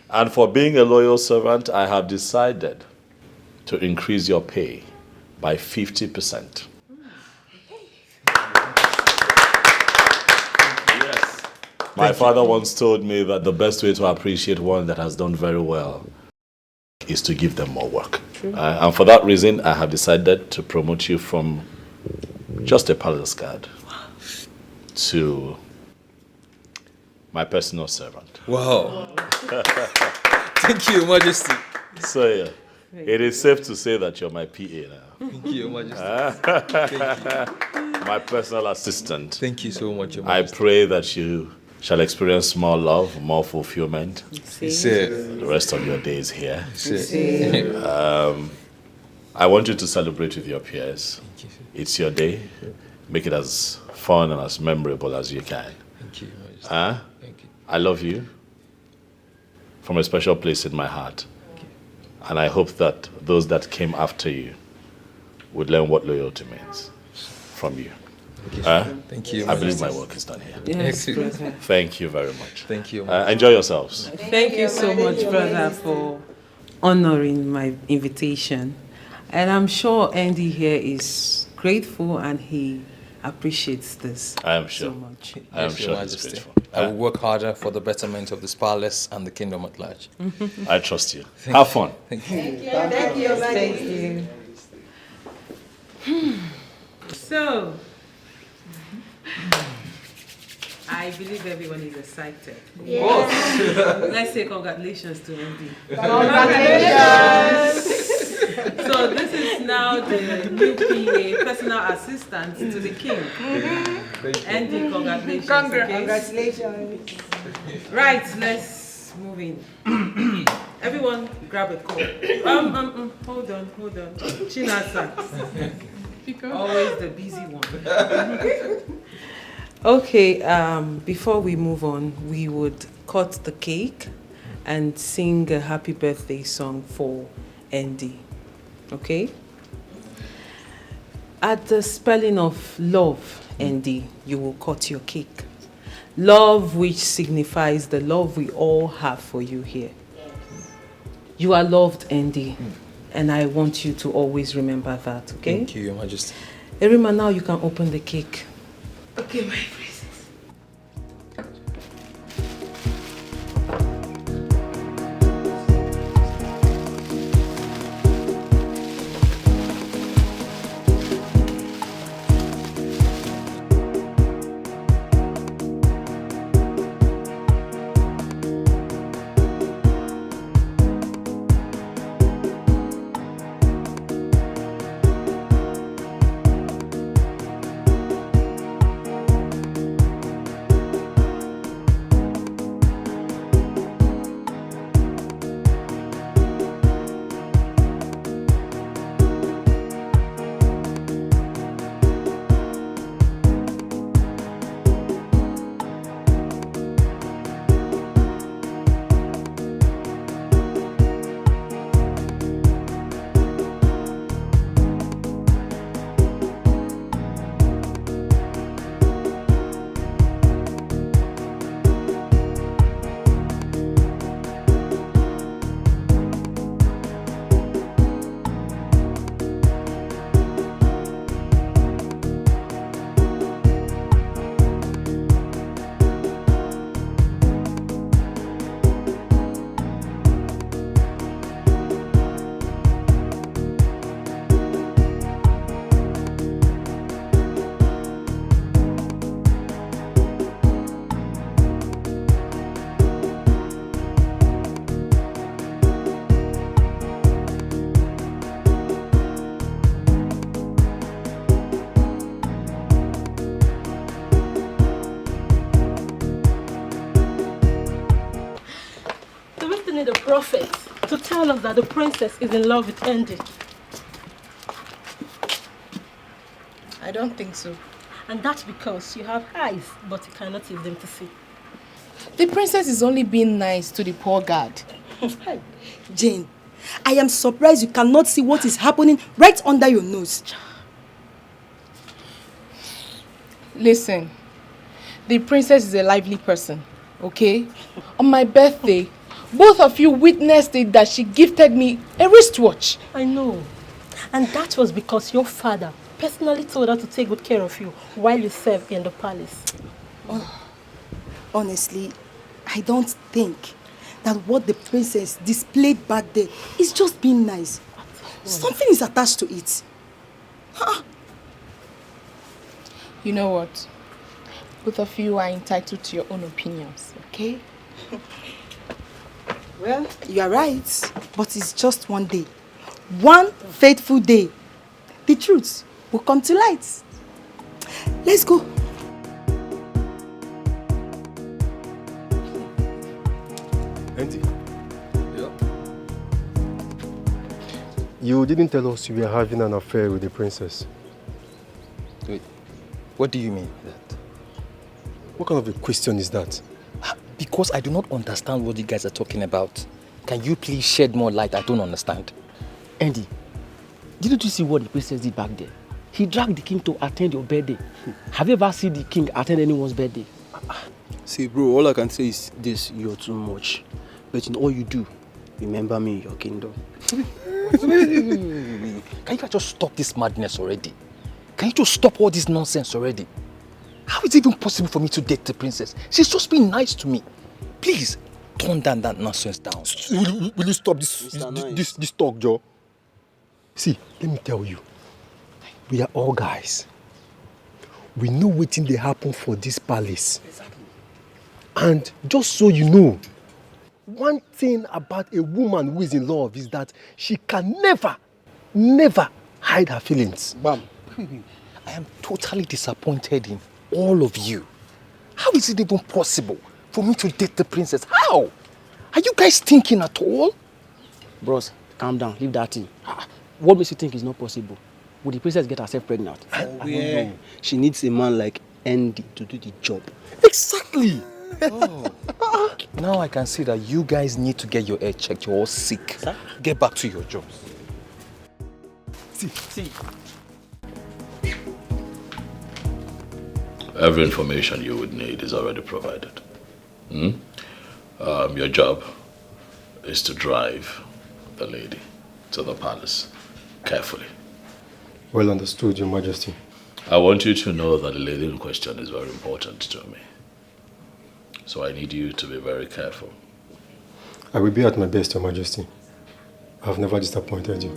And for being a loyal servant, I have decided to increase your pay by 50%. Yes. My father once told me that the best way to appreciate one that has done very well is to give them more work. And for that reason, I have decided to promote you from just a palace guard to my personal servant.
Wow. Thank you, Majesty.
So, yeah, it is safe to say that you're my PA now.
Thank you, Majesty. Thank you.
My personal assistant.
Thank you so much, Your
I
Majesty.
pray that you shall experience more love, more fulfillment.
Sir.
The rest of your days here.
Sir.
I want you to celebrate with your peers. It's your day. Make it as fun and as memorable as you can.
Thank you, Majesty. Thank you.
I love you from a special place in my heart. And I hope that those that came after you would learn what loyalty means from you.
Thank you,
I believe
Majesty.
my work is done here.
Yes, brother.
Thank you very much.
Thank you.
Enjoy yourselves.
Thank you so much, brother, for honoring my invitation. And I'm sure Andy here is grateful and he appreciates this
I am sure.
so much.
I am
Yes, Your
sure he's
Majesty.
grateful.
I will work harder for the betterment of this palace and the kingdom at large.
I trust you. Have fun.
Thank you.
Thank you.
Thank you. So, I believe everyone is excited.
Yes.
Let's say congratulations to Andy.
Congratulations.
So this is now the new PA, personal assistant to the king. Andy, congratulations.
Congratulations.
Right, let's move in. Everyone grab a cup. Hold on. Chinasa. Always the busy one. Okay, before we move on, we would cut the cake and sing a happy birthday song for Andy. Okay? At the spelling of love, Andy, you will cut your cake. Love, which signifies the love we all have for you here. You are loved, Andy, and I want you to always remember that, okay?
Thank you, Your Majesty.
Erima, now you can open the cake.
Okay, my princess.
need a prophet to tell us that the princess is in love with Andy.
I don't think so.
And that's because you have eyes, but you cannot use them to see.
The princess is only being nice to the poor guard.
Jane, I am surprised you cannot see what is happening right under your nose.
Listen, the princess is a lively person, okay? On my birthday, both of you witnessed it that she gifted me a wristwatch.
I know. And that was because your father personally told her to take good care of you while you served in the palace.
Honestly, I don't think that what the princess displayed back there is just being nice. Something is attached to it.
You know what? Both of you are entitled to your own opinions, okay?
Well, you are right, but it's just one day. One fateful day. The truth will come to light. Let's go.
Auntie. Yeah. You didn't tell us you were having an affair with the princess.
Wait, what do you mean by that?
What kind of a question is that?
Because I do not understand what you guys are talking about. Can you please shed more light? I don't understand.
Andy, didn't you see what the princess did back there? He dragged the king to attend your birthday. Have you ever seen the king attend anyone's birthday?
See, bro, all I can say is this: you're too much. But in all you do, remember me in your kingdom.
Can you guys just stop this madness already? Can you just stop all this nonsense already? How is it even possible for me to date the princess? She's just being nice to me. Please, tone down that nonsense down.
Will you stop this talk, Joe? See, let me tell you. We are all guys. We know what thing they happen for this palace. Exactly. And just so you know, one thing about a woman who is in love is that she can never hide her feelings.
Bam. I am totally disappointed in all of you. How is it even possible for me to date the princess? How? Are you guys thinking at all?
Bros, calm down. Leave that thing. What makes you think it's not possible? Would the princess get herself pregnant?
I don't know. She needs a man like Andy to do the job.
Exactly.
Oh. Now I can see that you guys need to get your head checked. You're all sick. Sir? Get back to your jobs.
See.
Every information you would need is already provided. Your job is to drive the lady to the palace carefully.
Well understood, Your Majesty.
I want you to know that the lady in question is very important to me. So I need you to be very careful.
I will be at my best, Your Majesty. I have never disappointed you.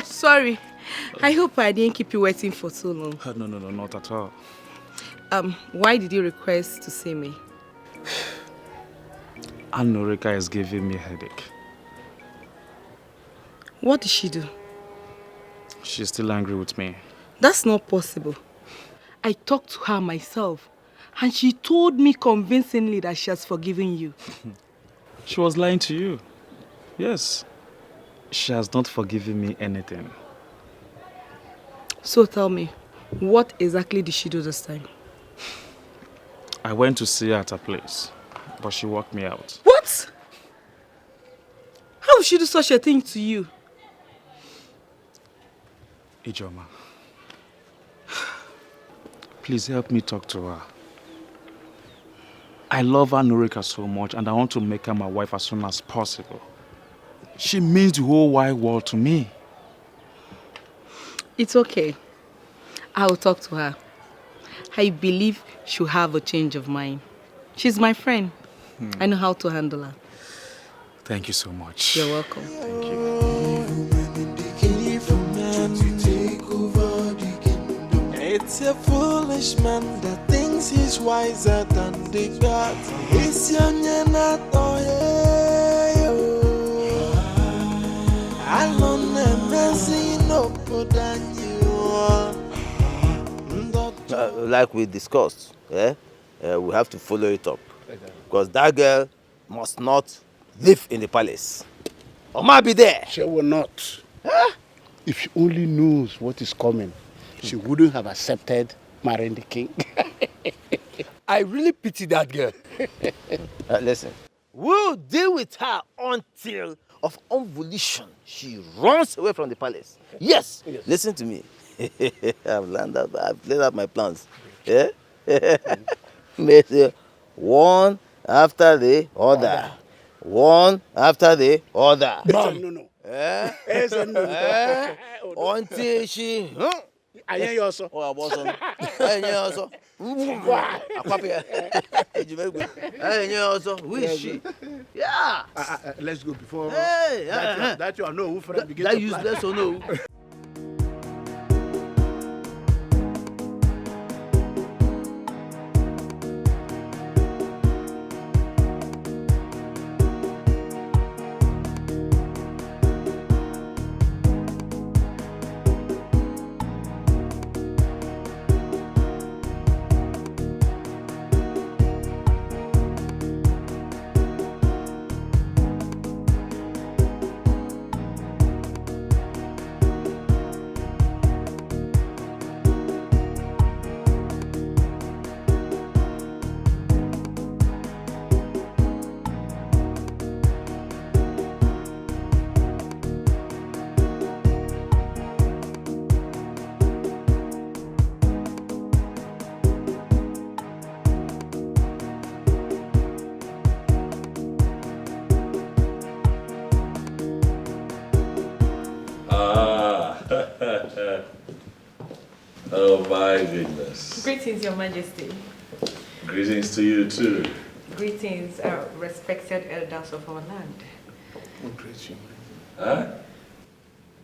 Sorry. I hope I didn't keep you waiting for so long.
No, not at all.
Why did you request to see me?
Norika is giving me a headache.
What did she do?
She's still angry with me.
That's not possible. I talked to her myself, and she told me convincingly that she has forgiven you.
She was lying to you. Yes. She has not forgiven me anything.
So tell me, what exactly did she do this time?
I went to see her at her place, but she walked me out.
What? How would she do such a thing to you?
Ijoma, please help me talk to her. I love Norika so much and I want to make her my wife as soon as possible. She means the whole wide world to me.
It's okay. I will talk to her. I believe she'll have a change of mind. She's my friend. I know how to handle her.
Thank you so much.
You're welcome.
Thank you.
a foolish man that thinks he's wiser than the gods. It's your
like we discussed, we have to follow it up. Because that girl must not live in the palace. Or might be there.
She will not. If she only knows what is coming, she wouldn't have accepted marrying the king.
I really pity that girl.
Listen, we'll deal with her until of unvolition she runs away from the palace. Yes, listen to me. I've laid out my plans. Yeah? One after the other. One after the other.
No.
Until she...
I hear you also.
Oh, I was on. I hear you also. I hear you also. Who is she? Yeah.
Let's go before
Hey,
that you are no friend begin
that
to
useless
plan.
or no?
Oh my goodness.
Greetings, Your Majesty.
Greetings to you too.
Greetings, respected elders of our land.
Huh?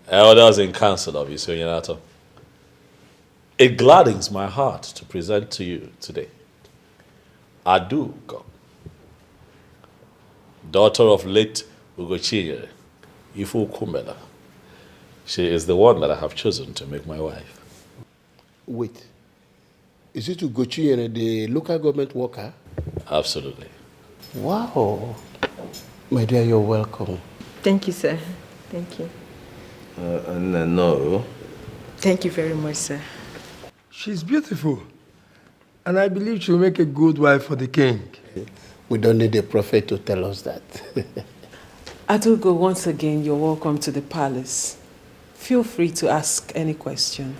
Elders in council of Isoyanato. It gladdens my heart to present to you today Adugo, daughter of late Ugochinyere, Ifu Kumela. She is the one that I have chosen to make my wife.
Wait. Is it Ugochinyere, the local government worker?
Absolutely.
Wow. My dear, you're welcome.
Thank you, sir. Thank you.
No.
Thank you very much, sir.
She's beautiful. And I believe she'll make a good wife for the king.
We don't need a prophet to tell us that.
Adugo, once again, you're welcome to the palace. Feel free to ask any question.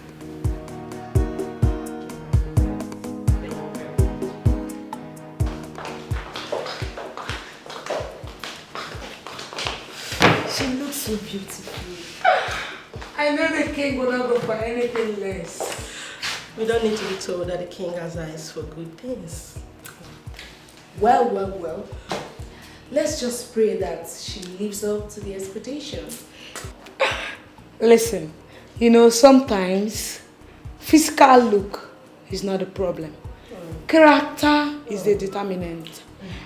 She looks so beautiful.
I know the king will not go for anything less.
We don't need to be told that the king has eyes for good things.
Well. Let's just pray that she lives up to the expectation.
Listen, you know, sometimes physical look is not a problem. Character is the determinant.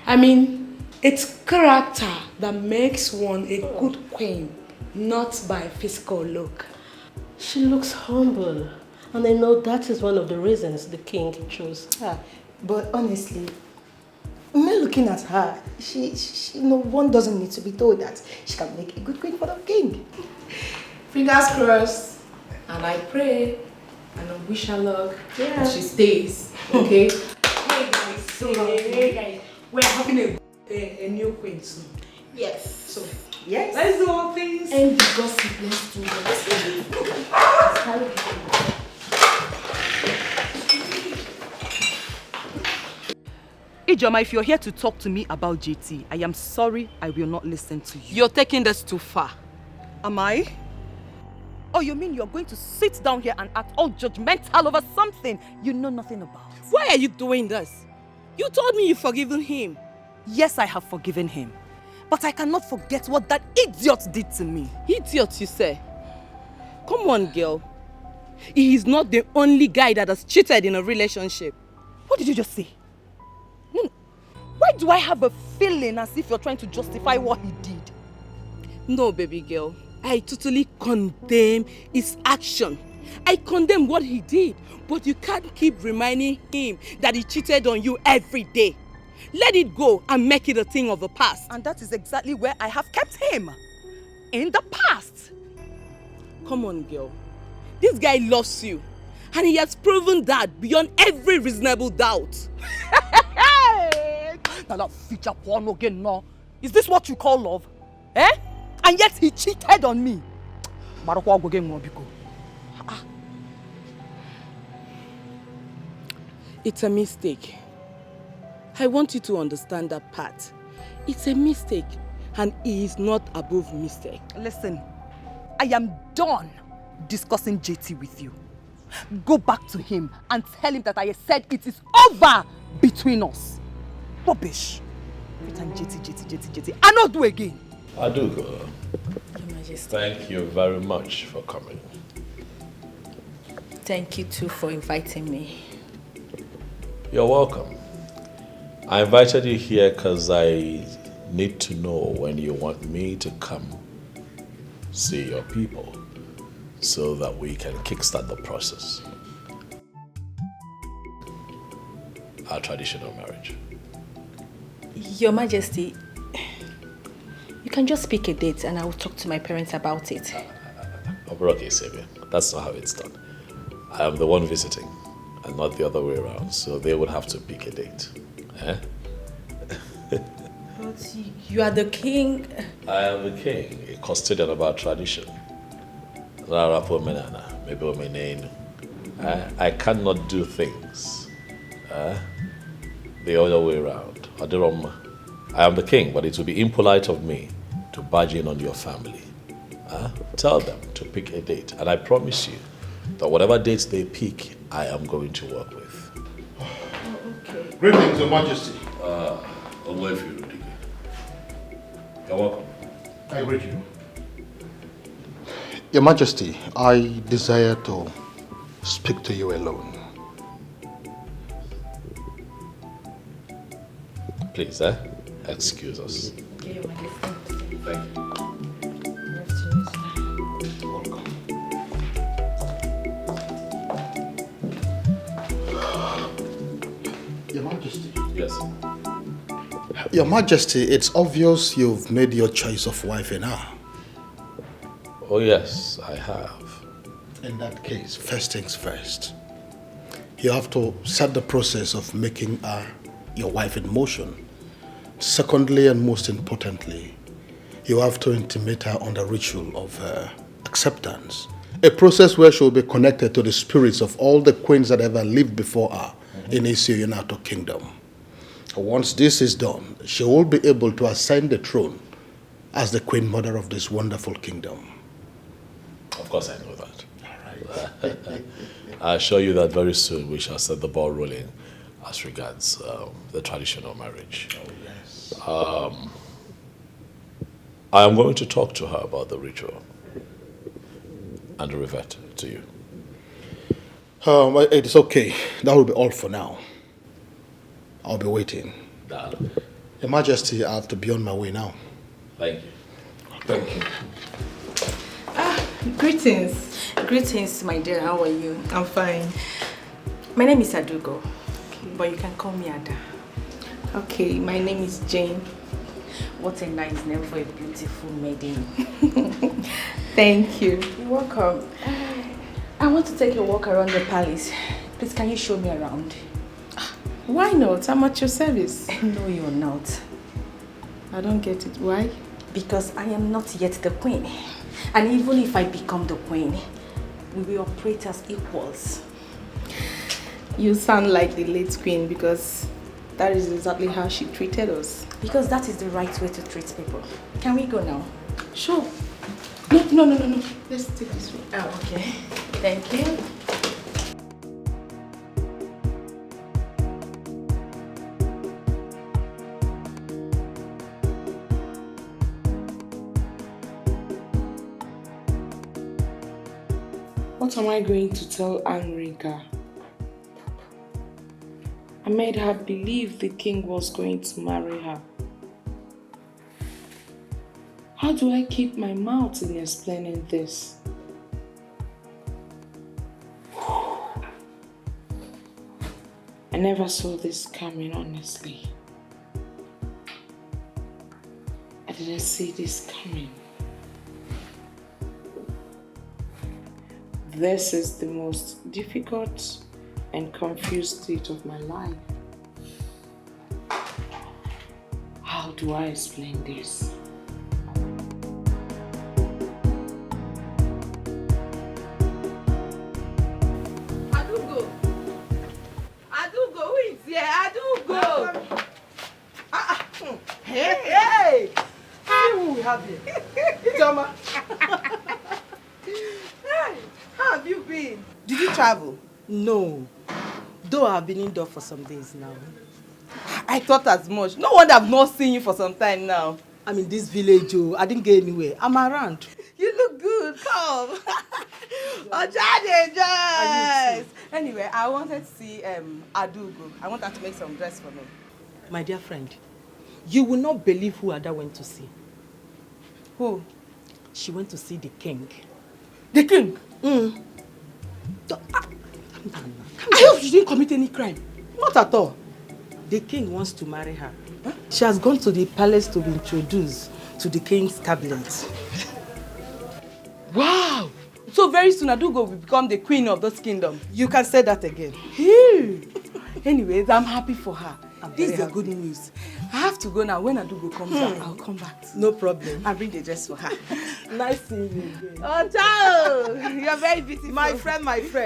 I mean, it's character that makes one a good queen, not by physical look.
She looks humble, and I know that is one of the reasons the king chose her.
But honestly, me looking at her, she one doesn't need to be told that she can make a good queen for the king. Fingers crossed, and I pray, and I wish her luck.
Yeah.
She stays, okay?
Hey guys, we're having a new queen soon.
Yes.
So,
yes.
Let's do all things.
And the gossip, let's do that.
Ijoma, if you're here to talk to me about JT, I am sorry, I will not listen to you.
You're taking this too far.
Am I? Oh, you mean you're going to sit down here and act all judgmental over something you know nothing about?
Why are you doing this? You told me you've forgiven him.
Yes, I have forgiven him. But I cannot forget what that idiot did to me.
Idiot, you say? Come on, girl. he is not the only guy that has cheated in a relationship.
What did you just say? Why do I have a feeling as if you're trying to justify what he did?
No, baby girl. I totally condemn his action. I condemn what he did. But you can't keep reminding him that he cheated on you every day. Let it go and make it a thing of the past.
And that is exactly where I have kept him. In the past.
Come on, girl. This guy loves you. And he has proven that beyond every reasonable doubt.
Now that feature porn again, no. Is this what you call love? Eh? And yet he cheated on me.
It's a mistake. I want you to understand that part. It's a mistake, and he is not above mistake.
Listen, I am done discussing JT with you. Go back to him and tell him that I said it is over between us. Rubbish. Every time JT. I not do again.
I do go.
Your Majesty.
Thank you very much for coming.
Thank you too for inviting me.
You're welcome. I invited you here because I need to know when you want me to come see your people so that we can kickstart the process. Our traditional marriage.
Your Majesty, you can just pick a date and I will talk to my parents about it.
Okay, Savior. That's not how it's done. I am the one visiting and not the other way around, so they would have to pick a date. Eh?
But you are the king.
I am the king, a custodian of our tradition. I cannot do things the other way around. I am the king, but it would be impolite of me to barge in on your family. Tell them to pick a date, and I promise you that whatever dates they pick, I am going to work with.
Okay.
Greetings, Your Majesty.
You're welcome.
I greet you. Your Majesty, I desire to speak to you alone.
Please, excuse us.
Okay, Your Majesty.
Thank you.
Your Majesty.
Yes.
Your Majesty, it's obvious you've made your choice of wife and her.
Oh yes, I have.
In that case, first things first. You have to set the process of making her your wife in motion. Secondly, and most importantly, you have to intimate her on the ritual of acceptance. A process where she will be connected to the spirits of all the queens that ever lived before her in Isi Unato Kingdom. Once this is done, she will be able to ascend the throne as the queen mother of this wonderful kingdom.
Of course I know that. All right. I assure you that very soon we shall set the ball rolling as regards the traditional marriage.
Oh, yes.
I am going to talk to her about the ritual and revert to you.
It is okay. That will be all for now. I'll be waiting.
Darling.
Your Majesty, I have to be on my way now.
Thank you.
Thank you.
Greetings. Greetings, my dear. How are you?
I'm fine.
My name is Adugo, but you can call me Ada.
Okay, my name is Jane.
What a nice name for a beautiful maiden.
Thank you.
You're welcome. I want to take a walk around the palace. Please, can you show me around?
Why not? I'm at your service.
No, you're not.
I don't get it. Why?
Because I am not yet the queen. And even if I become the queen, we will operate as equals.
You sound like the late queen because that is exactly how she treated us.
Because that is the right way to treat people. Can we go now?
Sure. No. Let's take this way.
Oh, okay. Thank you.
What am I going to tell Anrika? I made her believe the king was going to marry her. How do I keep my mouth in explaining this? I never saw this coming, honestly. I didn't see this coming. This is the most difficult and confused state of my life. How do I explain this?
Adugo, who is here? Adugo! Hey! See who we have here. Joma. Hey, how have you been? Did you travel? No. Though I've been indoor for some days now. I thought as much. No wonder I've not seen you for some time now. I'm in this village, oh. I didn't get anywhere. I'm around. You look good. Come. Anyway, I wanted to see Adugo. I want her to make some dress for me. My dear friend, you will not believe who Ada went to see. Who? She went to see the king. The king? I hope she didn't commit any crime. Not at all. The king wants to marry her. Huh? She has gone to the palace to be introduced to the king's cabinet. Wow! So very soon Adugo will become the queen of this kingdom. You can say that again. Anyways, I'm happy for her. This is the good news. I have to go now. When Adugo comes back, I'll come back. No problem. I'll bring the dress for her. Nice seeing you again. Oh, ciao! You're very beautiful. My friend.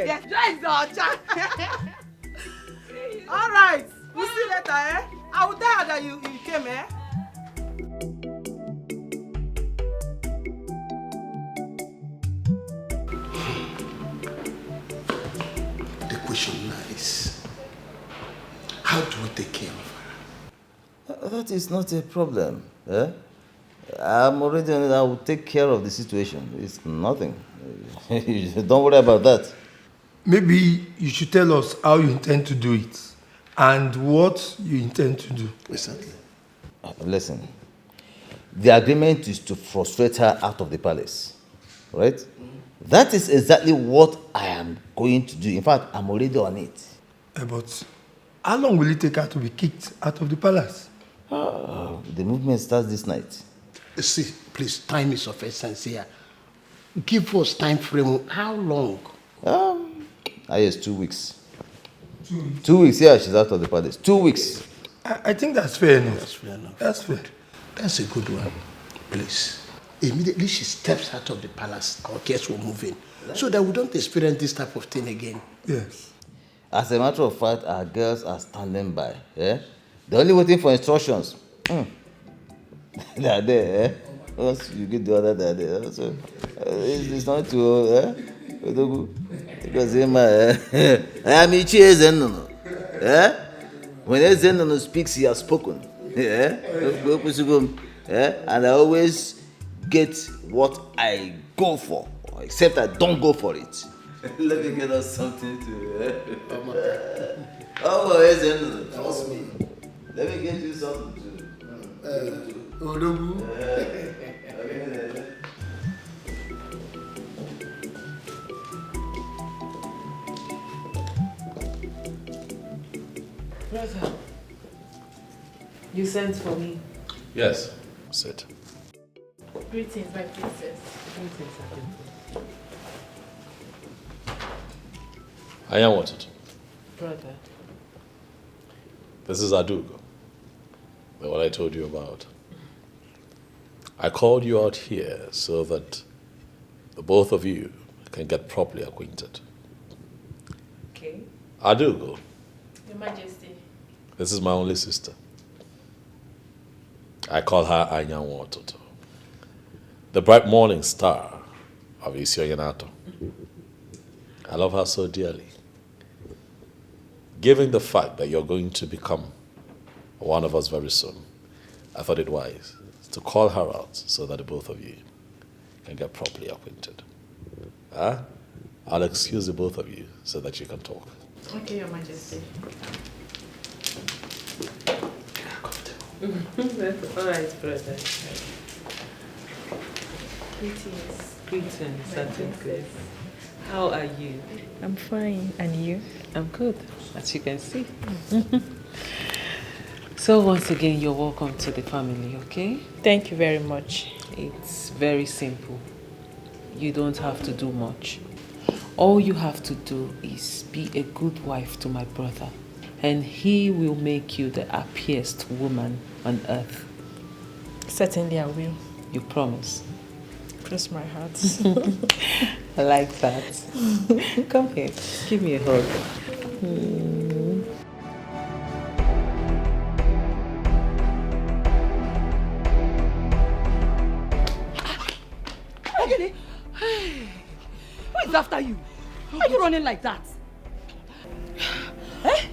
Yes, dress, ciao. All right. We'll see you later, eh? I will tell her that you came, eh?
The question lies, how do we take care of her?
That is not a problem. Eh? I'm already on it. I will take care of the situation. It's nothing. Don't worry about that.
Maybe you should tell us how you intend to do it and what you intend to do.
Exactly.
Listen, the agreement is to frustrate her out of the palace, right? That is exactly what I am going to do. In fact, I'm already on it.
But how long will it take her to be kicked out of the palace?
The movement starts this night.
See, please, time is of essence here. Give us time frame. How long?
Yes, 2 weeks. 2 weeks, yeah, she's out of the palace. 2 weeks.
I think that's fair enough.
That's fair enough.
That's fair.
That's a good one. Please. Immediately she steps out of the palace, our guests will move in. So that we don't experience this type of thing again.
Yes.
As a matter of fact, our girls are standing by. Yeah? They're only waiting for instructions. They are there, eh? Once you get the other, they are there. So, it's not too, because I am Ichi. When Ezenono speaks, he has spoken. Yeah? And I always get what I go for, except I don't go for it. Let me get us something to. Ezenono. Trust me. Let me get you something to.
Brother, you sent for me.
Yes, sit.
Greetings, my princess.
Greetings,
I am wanted.
brother.
This is Adugo, the one I told you about. I called you out here so that the both of you can get properly acquainted.
Okay.
Adugo,
Your Majesty.
this is my only sister. I call her Anyanwu Ototo, the bright morning star of Isioyanato. I love her so dearly. Given the fact that you're going to become one of us very soon, I thought it wise to call her out so that the both of you can get properly acquainted. Huh? I'll excuse the both of you so that you can talk.
Okay, Your Majesty.
That's all right, brother.
Greetings.
Greetings, Auntie Grace. How are you?
I'm fine. And you?
I'm good, as you can see. So once again, you're welcome to the family, okay?
Thank you very much.
It's very simple. You don't have to do much. All you have to do is be a good wife to my brother, and he will make you the happiest woman on earth.
Certainly I will.
You promise?
Cross my heart.
I like that. Come here, give me a hug.
Who is after you? Why are you running like that? Eh?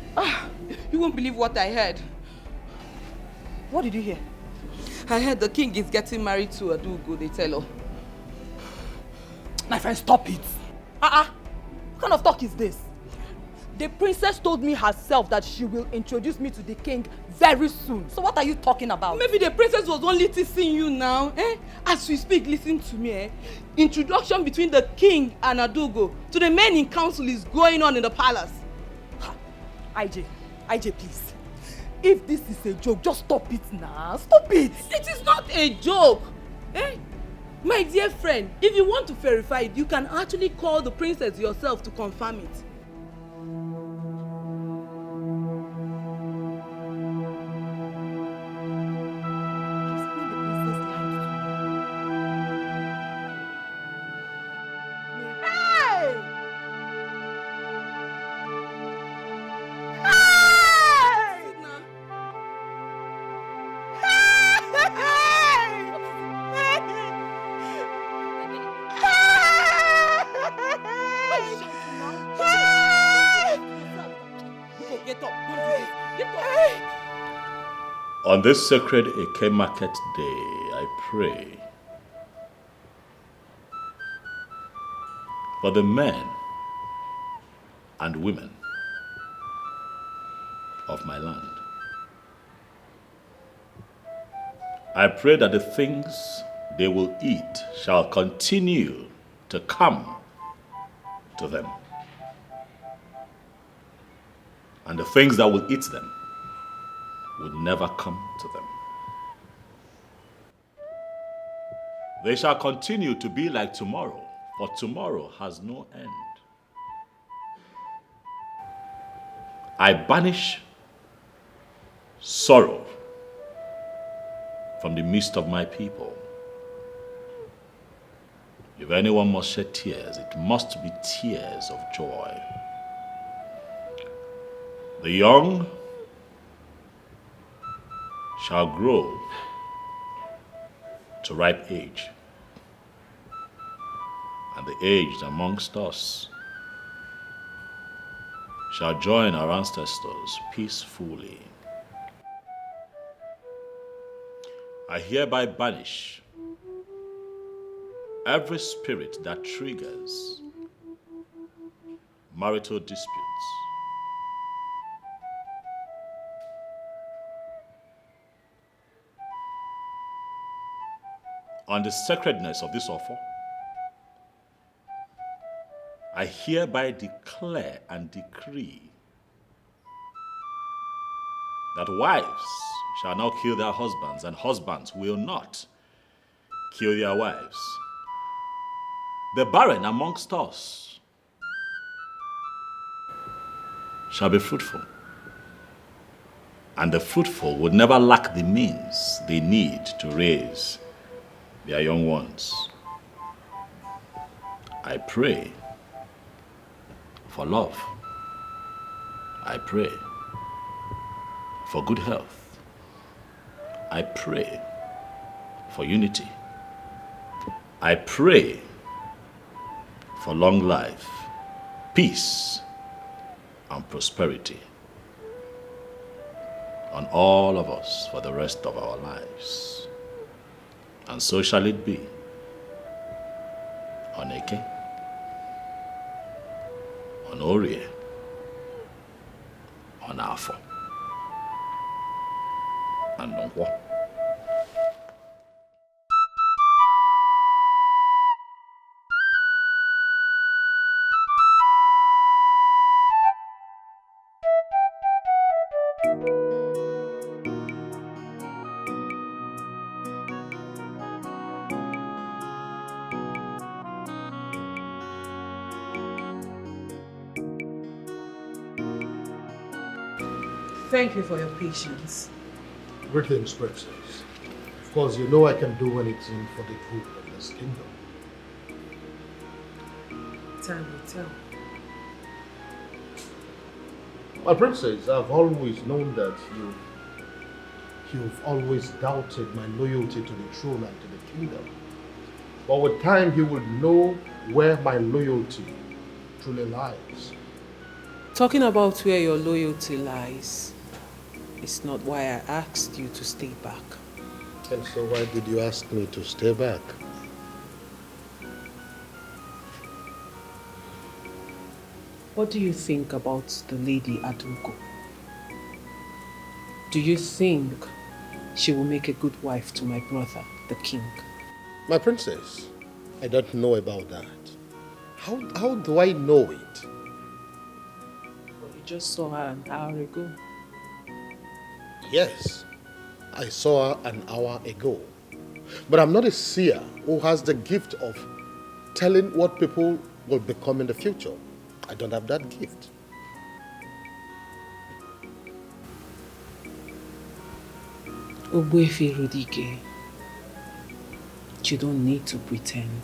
You won't believe what I heard. What did you hear? I heard the king is getting married to Adugo, they tell her. My friend, stop it. What kind of talk is this? The princess told me herself that she will introduce me to the king very soon. So what are you talking about?
Maybe the princess was only teasing you now. As we speak, listen to me. Introduction between the king and Adugo to the men in council is going on in the palace.
IJ, please. If this is a joke, just stop it now. Stop it.
It is not a joke. My dear friend, if you want to verify it, you can actually call the princess yourself to confirm it.
On this sacred Eke Market Day, I pray for the men and women of my land. I pray that the things they will eat shall continue to come to them, and the things that will eat them would never come to them. They shall continue to be like tomorrow, for tomorrow has no end. I banish sorrow from the midst of my people. If anyone must shed tears, it must be tears of joy. The young shall grow to ripe age, and the aged amongst us shall join our ancestors peacefully. I hereby banish every spirit that triggers marital disputes. On the sacredness of this offer, I hereby declare and decree that wives shall now kill their husbands, and husbands will not kill their wives. The barren amongst us shall be fruitful, and the fruitful would never lack the means they need to raise their young ones. I pray for love. I pray for good health. I pray for unity. I pray for long life, peace, and prosperity on all of us for the rest of our lives. And so shall it be. On Eke, on Orie, on Afo, and on what?
Thank you for your patience.
Greetings, Princess. Of course, you know I can do anything for the good of this kingdom.
Time will tell.
My princess, I've always known that you've always doubted my loyalty to the throne and to the kingdom. But with time, you will know where my loyalty truly lies.
Talking about where your loyalty lies is not why I asked you to stay back.
And so why did you ask me to stay back?
What do you think about the lady Adugo? Do you think she will make a good wife to my brother, the king?
My princess, I don't know about that. How do I know it?
Well, you just saw her an hour ago.
Yes, I saw her an hour ago. But I'm not a seer who has the gift of telling what people will become in the future. I don't have that gift.
Ogbuefi Rodike, you don't need to pretend.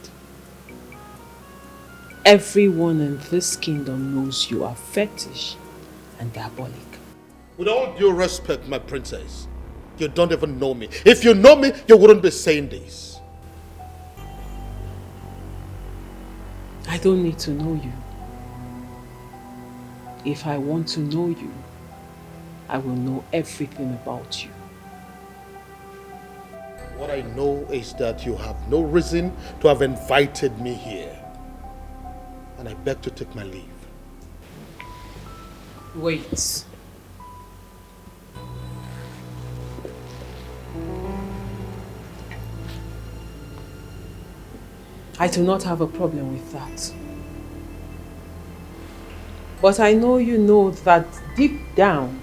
Everyone in this kingdom knows you are fetish and diabolic.
With all due respect, my princess, you don't even know me. If you know me, you wouldn't be saying this.
I don't need to know you. If I want to know you, I will know everything about you.
What I know is that you have no reason to have invited me here. And I beg to take my leave.
Wait. I do not have a problem with that. But I know you know that deep down,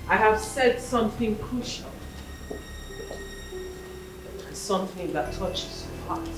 I have said something crucial. And something that touches your heart.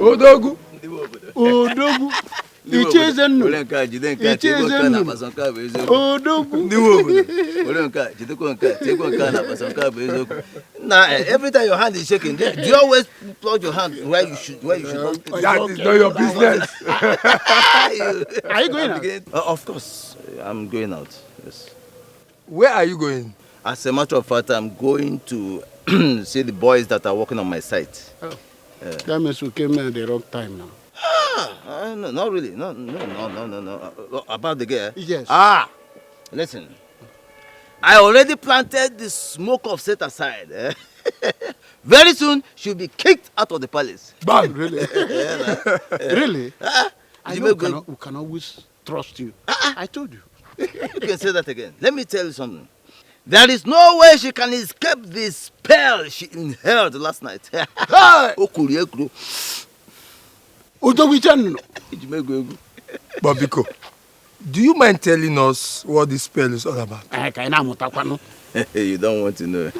Odogu. Odogu. Ichezenu. Ichezenu.
Odogu. Now, every time your hand is shaking, do you always plug your hand where you should not?
That is not your business.
Are you going out? Of course, I'm going out. Yes.
Where are you going?
As a matter of fact, I'm going to see the boys that are working on my site.
Oh. That means we came at the wrong time now.
No, not really. No. About the girl?
Yes.
Listen. I already planted the smoke of set aside. Very soon, she'll be kicked out of the palace.
Bang, really? Really? I know we can always trust you. I told you.
You can say that again. Let me tell you something. There is no way she can escape the spell she inhaled last night.
Babiko, do you mind telling us what this spell is all about?
You don't want to know.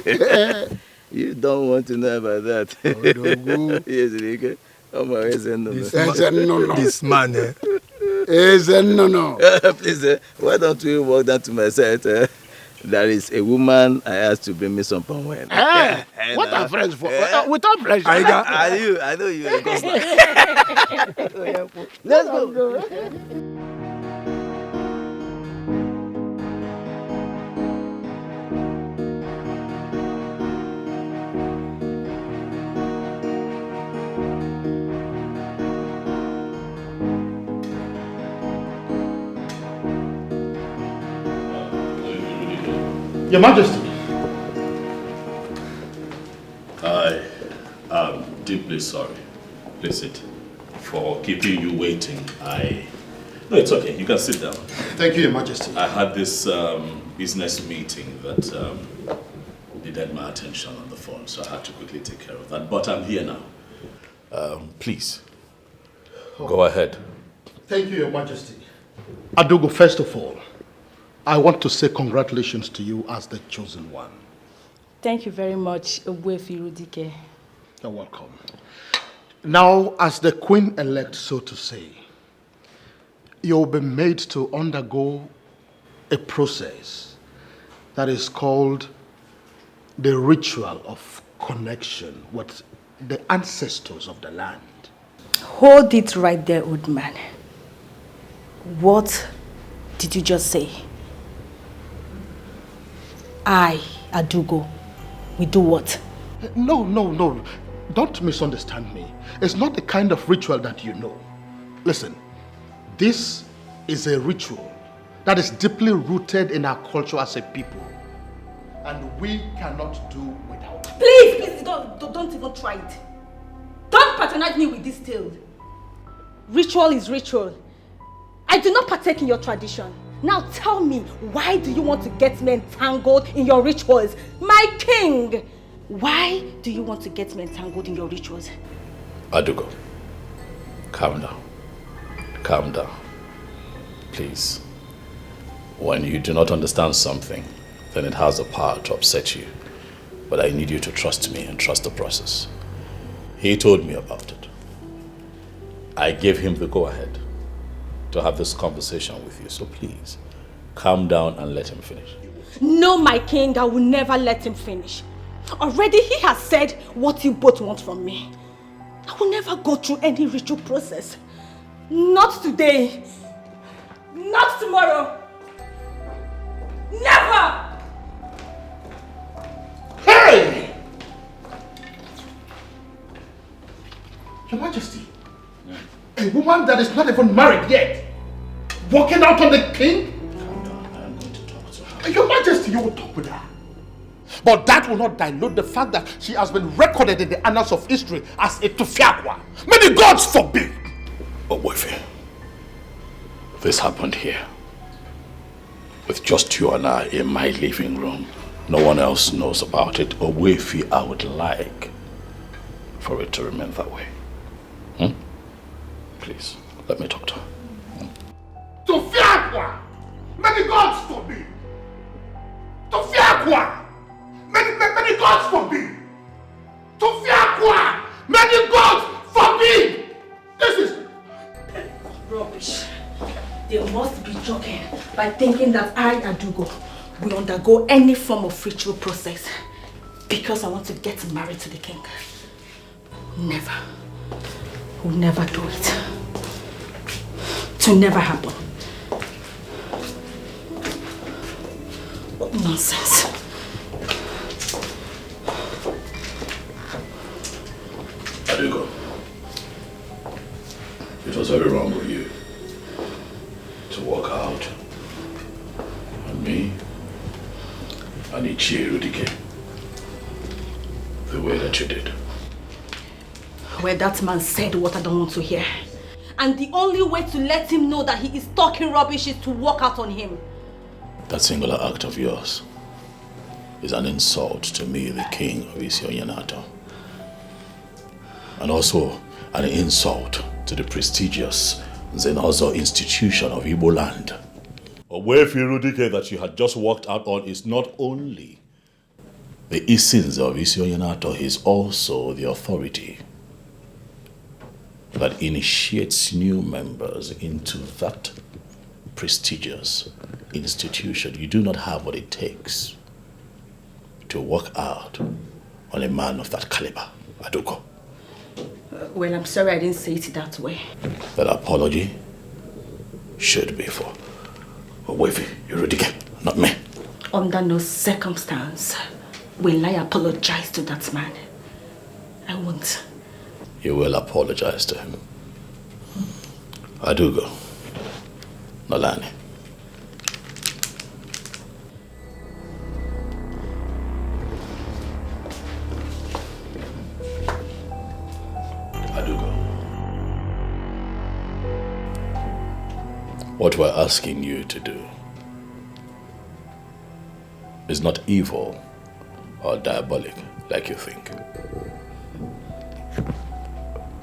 You don't want to know about that. Yes, Rike.
This man,
Please, why don't we walk down to my site? There is a woman I asked to bring me some palm wine.
What are friends for? Without pleasure.
I know you. Let's go.
Your Majesty.
I am deeply sorry. Please sit. For keeping you waiting. No, it's okay. You can sit down.
Thank you, Your Majesty.
I had this business meeting that needed my attention on the phone, so I had to quickly take care of that. But I'm here now. Please, go ahead.
Thank you, Your Majesty. Adugo, first of all, I want to say congratulations to you as the chosen one.
Thank you very much, Obuefi.
You're welcome. Now, as the queen-elect, so to say, you'll be made to undergo a process that is called the ritual of connection with the ancestors of the land.
Hold it right there, old man. What did you just say? I, Adugo, we do what?
No. Don't misunderstand me. It's not the kind of ritual that you know. Listen, this is a ritual that is deeply rooted in our culture as a people. And we cannot do without it.
Please, don't even try it. Don't patronize me with this tale. Ritual is ritual. I do not partake in your tradition. Now tell me, why do you want to get me entangled in your rituals? My king! Why do you want to get me entangled in your rituals?
Adugo, calm down. Calm down. Please. When you do not understand something, then it has the power to upset you. But I need you to trust me and trust the process. He told me about it. I gave him the go-ahead to have this conversation with you. So please, calm down and let him finish.
No, my king, I will never let him finish. Already he has said what you both want from me. I will never go through any ritual process. Not today. Not tomorrow. Never!
Hey! Your Majesty, a woman that is not even married yet, walking out on the king?
Calm down, I'm going to talk to her.
Your Majesty, you will talk with her. But that will not dilute the fact that she has been recorded in the annals of history as a Tufiakwa. May the gods forbid!
Obuefi, this happened here. With just you and I in my living room. No one else knows about it. Obuefi, I would like for it to remain that way. Please, let me talk to her.
Tufiakwa! May the gods forbid! Tufiakwa! May the gods forbid! To fear Kwa! May the gods forbid! This is...
Rubbish. They must be joking by thinking that I, Adugo, will undergo any form of ritual process because I want to get married to the king. Never. Will never do it. It will never happen. What nonsense.
Adugo, it was very wrong of you to walk out on me and Ichie Rudike the way that you did.
Well, that man said what I don't want to hear. And the only way to let him know that he is talking rubbish is to walk out on him.
That singular act of yours is an insult to me, the king of Isionyanato. And also an insult to the prestigious Zenozo institution of Igbo land. Owefi Rudike that you had just walked out on is not only the Isins of Isionyanato, he is also the authority that initiates new members into that prestigious institution. You do not have what it takes to walk out on a man of that caliber, Adugo.
Well, I'm sorry I didn't say it that way.
That apology should be for Owefi Rudike, not me.
Under no circumstance will I apologize to that man. I won't.
You will apologize to him. Adugo, Nolani. Adugo, what we're asking you to do is not evil or diabolic like you think.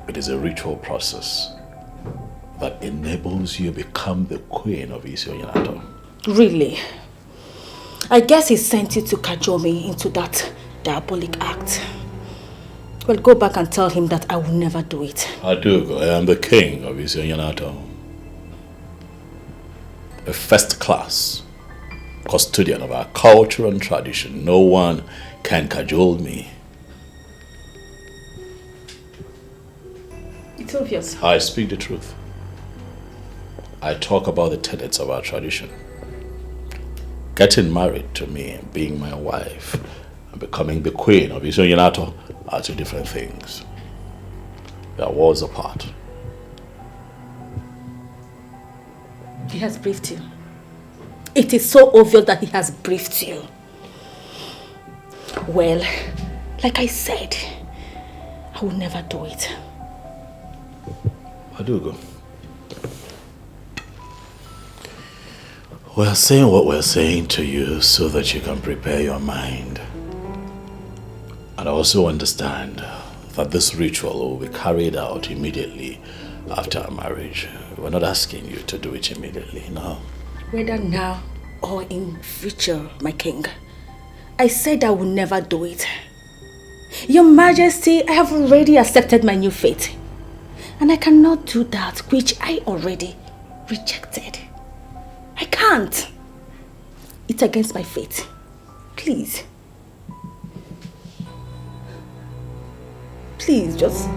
It is a ritual process that enables you to become the queen of Isionyanato.
Really? I guess he sent you to cajole me into that diabolic act. Well, go back and tell him that I will never do it.
Adugo, I am the king of Isionyanato. A first-class custodian of our culture and tradition. No one can cajole me.
It's obvious.
I speak the truth. I talk about the tenets of our tradition. Getting married to me and being my wife and becoming the queen of Isionyanato are two different things. They are worlds apart.
He has briefed you. It is so obvious that he has briefed you. Well, like I said, I will never do it.
Adugo, we're saying what we're saying to you so that you can prepare your mind. And also understand that this ritual will be carried out immediately after our marriage. We're not asking you to do it immediately, no.
Whether now or in future, my king, I said I will never do it. Your Majesty, I have already accepted my new fate. And I cannot do that which I already rejected. I can't. It's against my fate. Please. Please, just...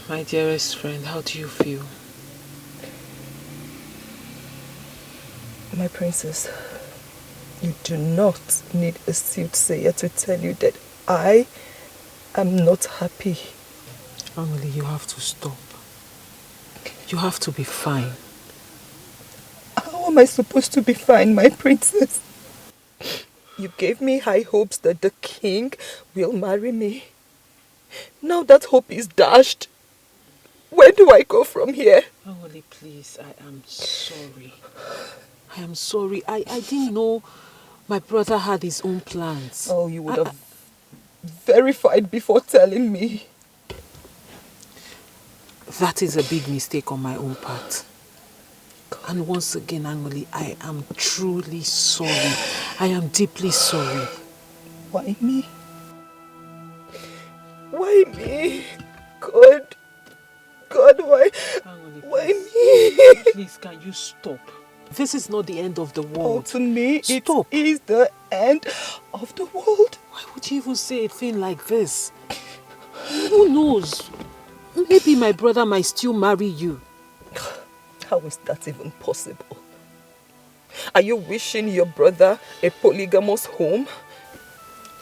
My dearest friend, how do you feel?
My princess, you do not need a soothsayer to tell you that I am not happy.
Emily, you have to stop. You have to be fine.
How am I supposed to be fine, my princess? You gave me high hopes that the king will marry me. Now that hope is dashed. Where do I go from here?
Emily, please, I am sorry. I am sorry. I didn't know my brother had his own plans.
Oh, you would have verified before telling me.
That is a big mistake on my own part. And once again, Angoli, I am truly sorry. I am deeply sorry.
Why me? Why me? God, why?
Angoli,
Why me?
Please, can you stop? This is not the end of the world.
To me,
Stop.
it is the end of the world.
Why would you even say a thing like this? Who knows? Maybe my brother might still marry you.
How is that even possible? Are you wishing your brother a polygamous home?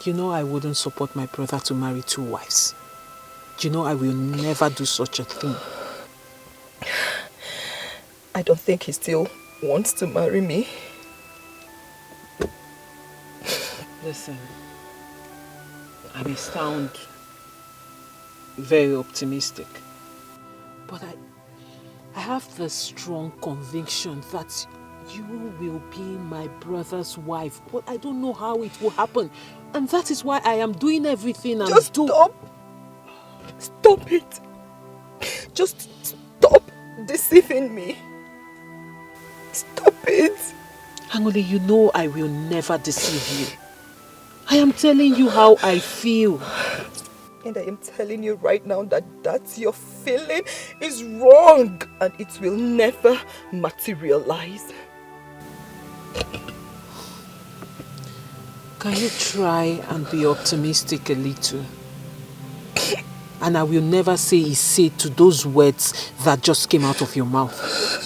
You know I wouldn't support my brother to marry 2 wives. You know I will never do such a thing.
I don't think he still wants to marry me.
Listen, I may sound very optimistic, but I have the strong conviction that you will be my brother's wife, but I don't know how it will happen. And that is why I am doing everything I'm doing.
Stop it. Just stop deceiving me. Stop it.
Angoli, you know I will never deceive you. I am telling you how I feel.
And I am telling you right now that your feeling is wrong and it will never materialize.
Can you try and be optimistic a little? And I will never say he said to those words that just came out of your mouth.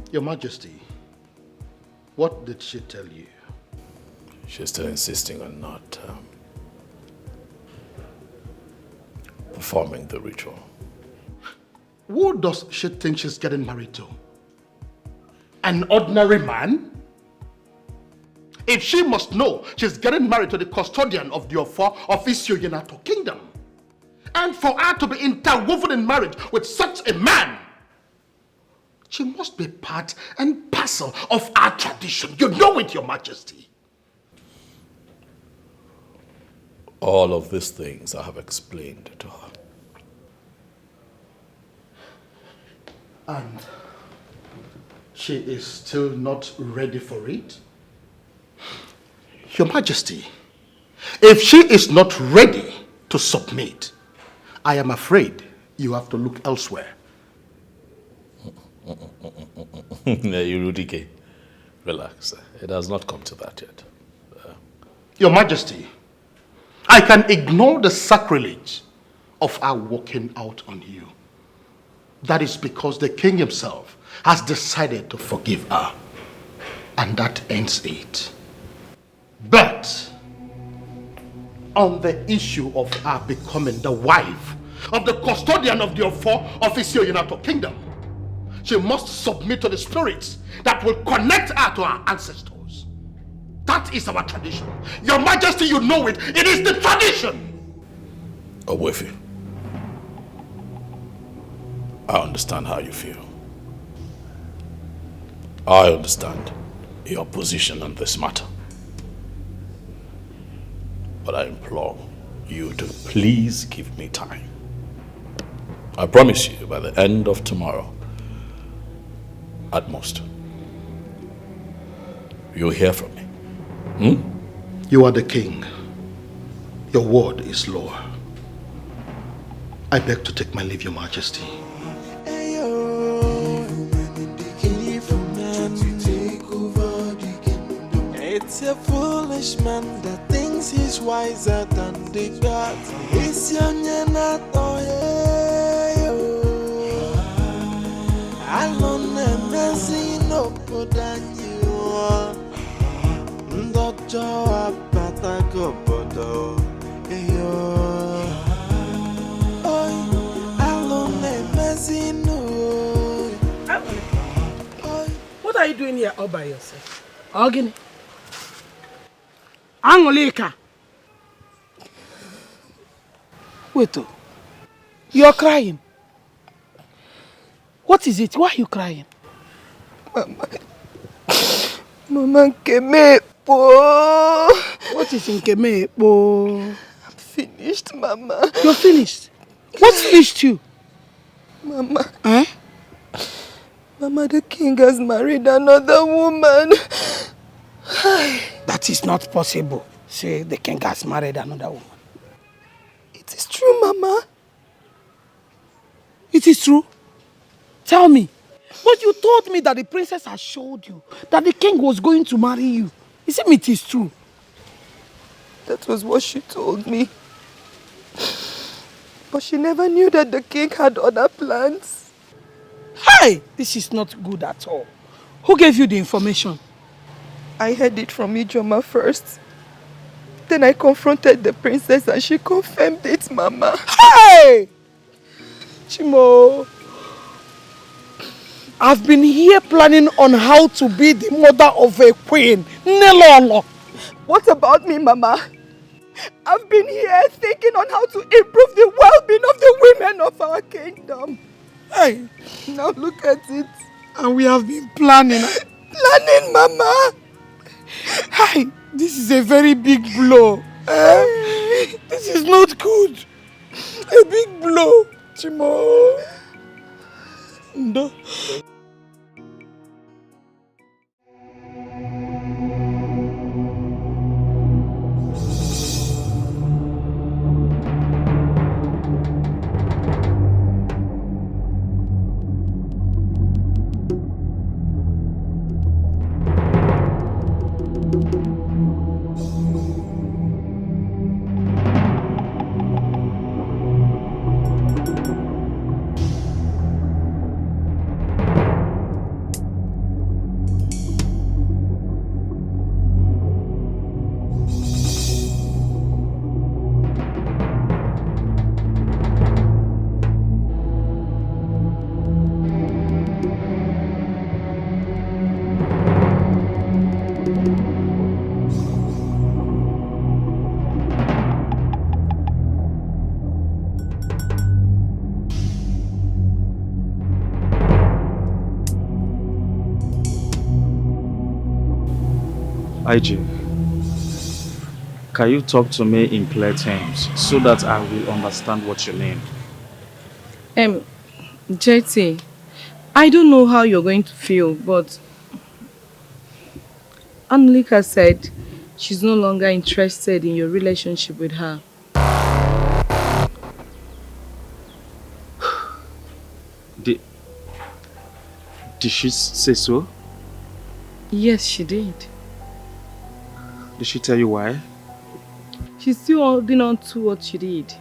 Your Majesty, what did she tell you?
She's still insisting on not performing the ritual.
Who does she think she's getting married to? An ordinary man? If she must know she's getting married to the custodian of the Ofo of Isioyenato Kingdom, and for her to be interwoven in marriage with such a man, she must be part and parcel of our tradition. You know it, Your Majesty.
All of these things I have explained to her.
And she is still not ready for it? Your Majesty, if she is not ready to submit, I am afraid you have to look elsewhere.
Yurudike, relax. It has not come to that yet.
Your Majesty, I can ignore the sacrilege of our walking out on you. That is because the king himself has decided to forgive her. And that ends it. But on the issue of her becoming the wife of the custodian of the Ofo of Isioyenato Kingdom, she must submit to the spirits that will connect her to our ancestors. That is our tradition. Your Majesty, you know it. It is the tradition.
Owefi, I understand how you feel. I understand your position on this matter. But I implore you to please give me time. I promise you, by the end of tomorrow, at most, you'll hear from me.
You are the king. Your word is law. I beg to take my leave, Your Majesty.
It's a foolish man that thinks thinks he's wiser than the gods. It's young and not alone and messy no good than you are. Doctor, Patago, Bodo. Alone and messy no.
What are you doing here all by yourself? Ogini. Angolika. Wait, you're crying. What is it? Why are you crying?
Mama Nkemepo.
What is Nkemepo?
I'm finished, Mama.
You're finished? What finished you?
Mama.
Eh?
Mama, the king has married another woman.
That is not possible. Say the king has married another woman.
It is true, Mama.
It is true? Tell me. But you told me that the princess had showed you that the king was going to marry you. You say it is true?
That was what she told me. But she never knew that the king had other plans.
Hey! This is not good at all. Who gave you the information?
I heard it from Ijoma first. Then I confronted the princess and she confirmed it, Mama.
Hey! Chimo, I've been here planning on how to be the mother of a queen. Nelolo.
What about me, Mama? I've been here thinking on how to improve the well-being of the women of our kingdom.
Hey,
now look at it.
And we have been planning.
Planning, Mama.
Hey, this is a very big blow. This is not good. A big blow, Chimo. No.
IJ, can you talk to me in clear terms so that I will understand what you mean?
JT, I don't know how you're going to feel, but Anulika said she's no longer interested in your relationship with her.
Did she say so?
Yes, she did.
Did she tell you why?
She's still holding on to what she did.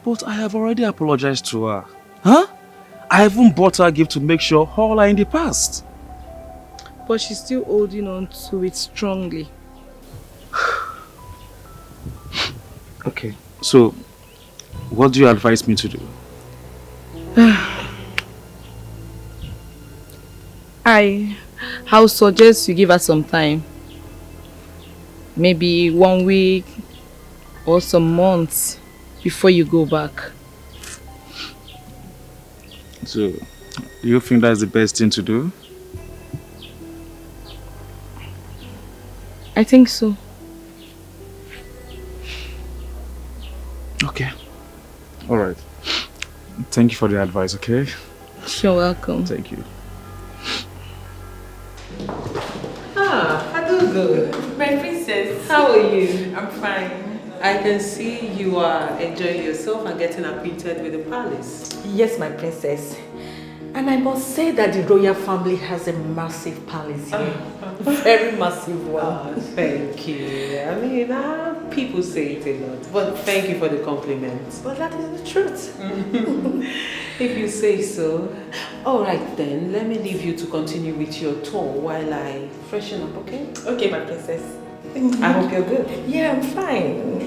But I have already apologized to her. Huh? I even bought her a gift to make sure all are in the past.
But she's still holding on to it strongly.
Okay, so what do you advise me to do?
I'll suggest you give her some time. Maybe 1 week or some months before you go back.
So, you think that's the best thing to do?
I think so.
Okay. Alright. Thank you for the advice, okay?
You're welcome.
Thank you.
Adugo, my princess, how are you?
I'm fine.
I can see you are enjoying yourself and getting acquainted with the palace.
Yes, my princess.
And I must say that the royal family has a massive palace here. Very massive one.
Thank you. I mean, people say it a lot, but thank you for the compliments.
But that is the truth.
If you say so. All right then, let me leave you to continue with your tour while I freshen up, okay?
Okay, my princess.
I hope you're good.
Yeah, I'm fine.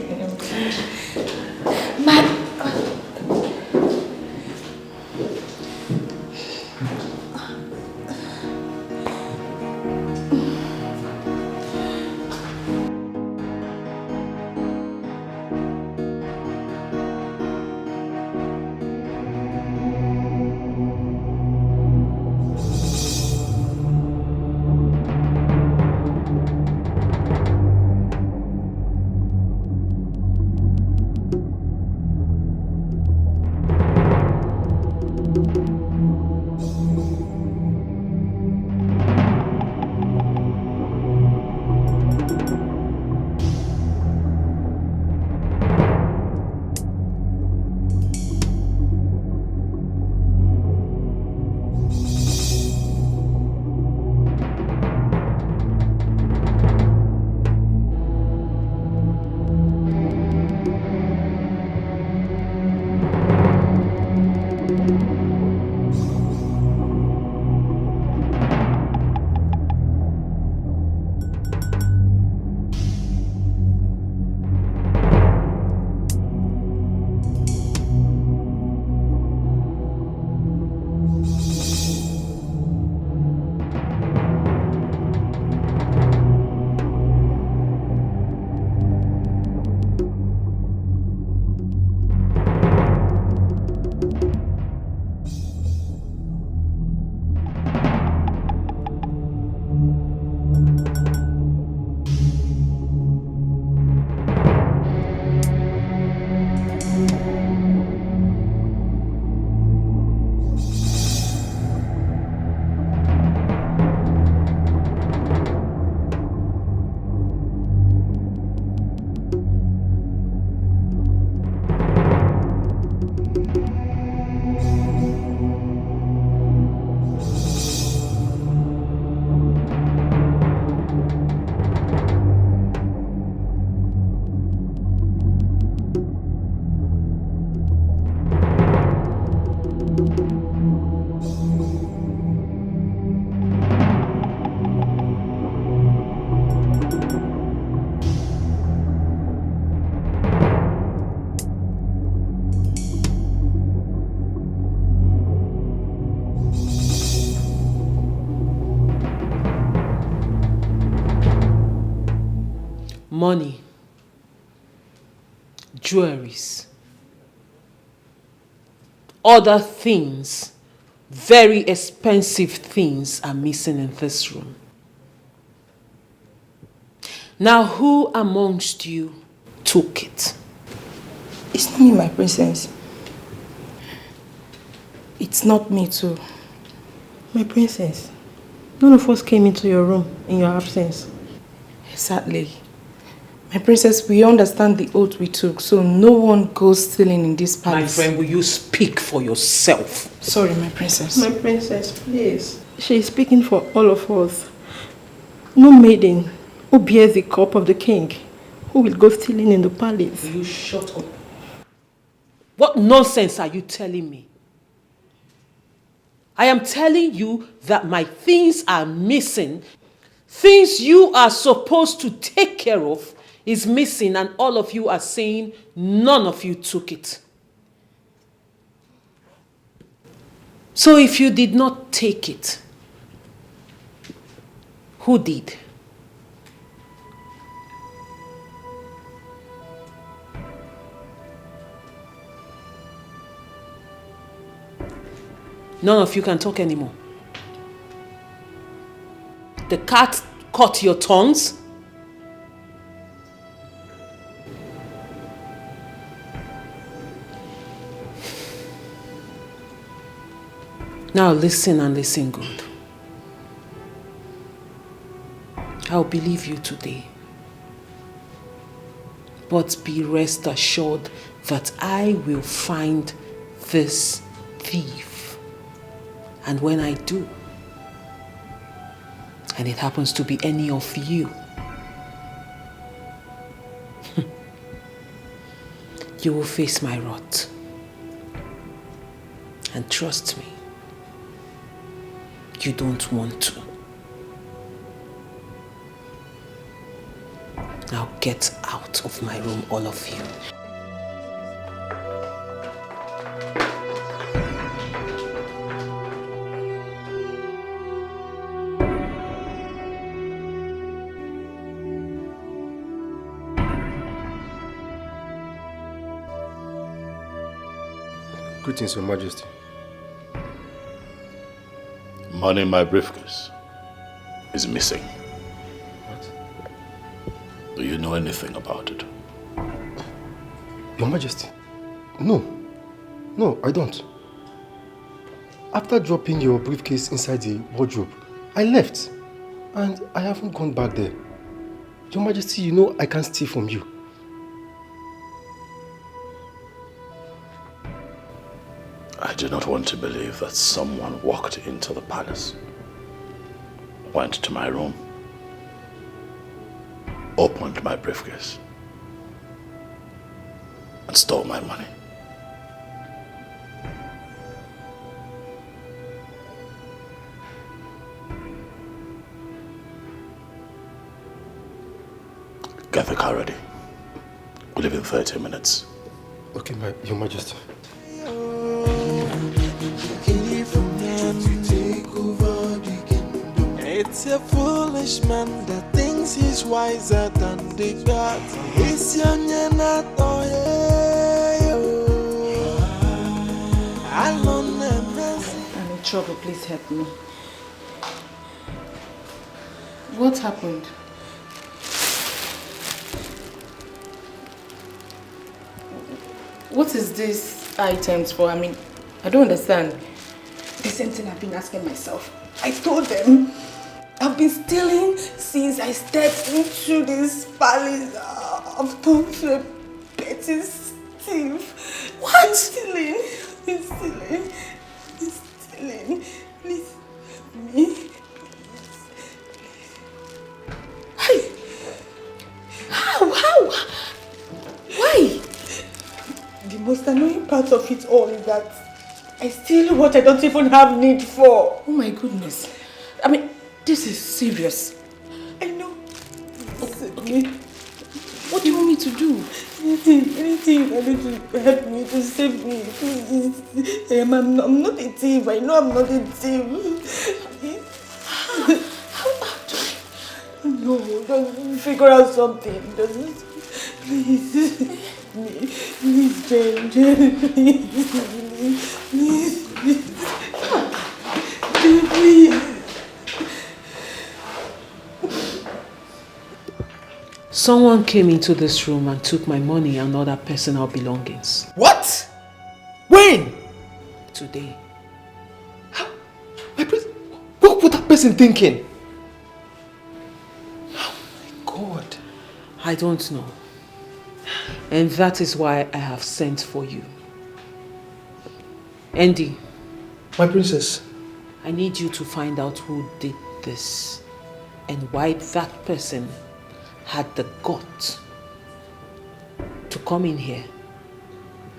Money, jewelries, other things, very expensive things are missing in this room. Now, who amongst you took it?
It's not me, my princess. It's not me too.
My princess, none of us came into your room in your absence.
Exactly. My princess, we understand the oath we took, so no one goes stealing in this palace.
My friend, will you speak for yourself?
Sorry, my princess.
My princess, please. She is speaking for all of us. No maiden who bears the cup of the king who will go stealing in the palace.
Will you shut up? What nonsense are you telling me? I am telling you that my things are missing. Things you are supposed to take care of is missing, and all of you are saying none of you took it. So if you did not take it, who did? None of you can talk anymore. The cat caught your tongues. Now listen and listen good. I'll believe you today. But be rest assured that I will find this thief And when I do, and it happens to be any of you, you will face my wrath. And trust me, you don't want to. Now get out of my room, all of you.
Greetings, Your Majesty.
Money in my briefcase is missing. Do you know anything about it?
Your Majesty, no. No, I don't. After dropping your briefcase inside the wardrobe, I left. And I haven't gone back there. Your Majesty, you know I can't steal from you.
I do not want to believe that someone walked into the palace, went to my room, opened my briefcase, and stole my money. Get the car ready. We'll leave in 30 minutes.
Okay, Your Majesty.
It's a foolish man that thinks he's wiser than the gods. It's young and not
I'm in trouble, please help me. What happened? What is these items for? I mean, I don't understand. The same thing I've been asking myself. I told them I've been stealing since I stepped into this palace. I've come to a petty thief. What? Stealing? Stealing? Stealing? Please, me? Hey! How? Why? The most annoying part of it all is that I steal what I don't even have need for. Oh my goodness. I mean, this is serious. I know. Okay. What do you want me to do? Anything you can do to help me, to save me, please. I'm not a thief. I know I'm not a thief. How do I? No, just figure out something. Please. Please, Jane, please.
Someone came into this room and took my money and other personal belongings.
What? When?
Today.
What was that person thinking?
Oh my God. I don't know. And that is why I have sent for you. Andy.
My princess.
I need you to find out who did this and why that person had the guts to come in here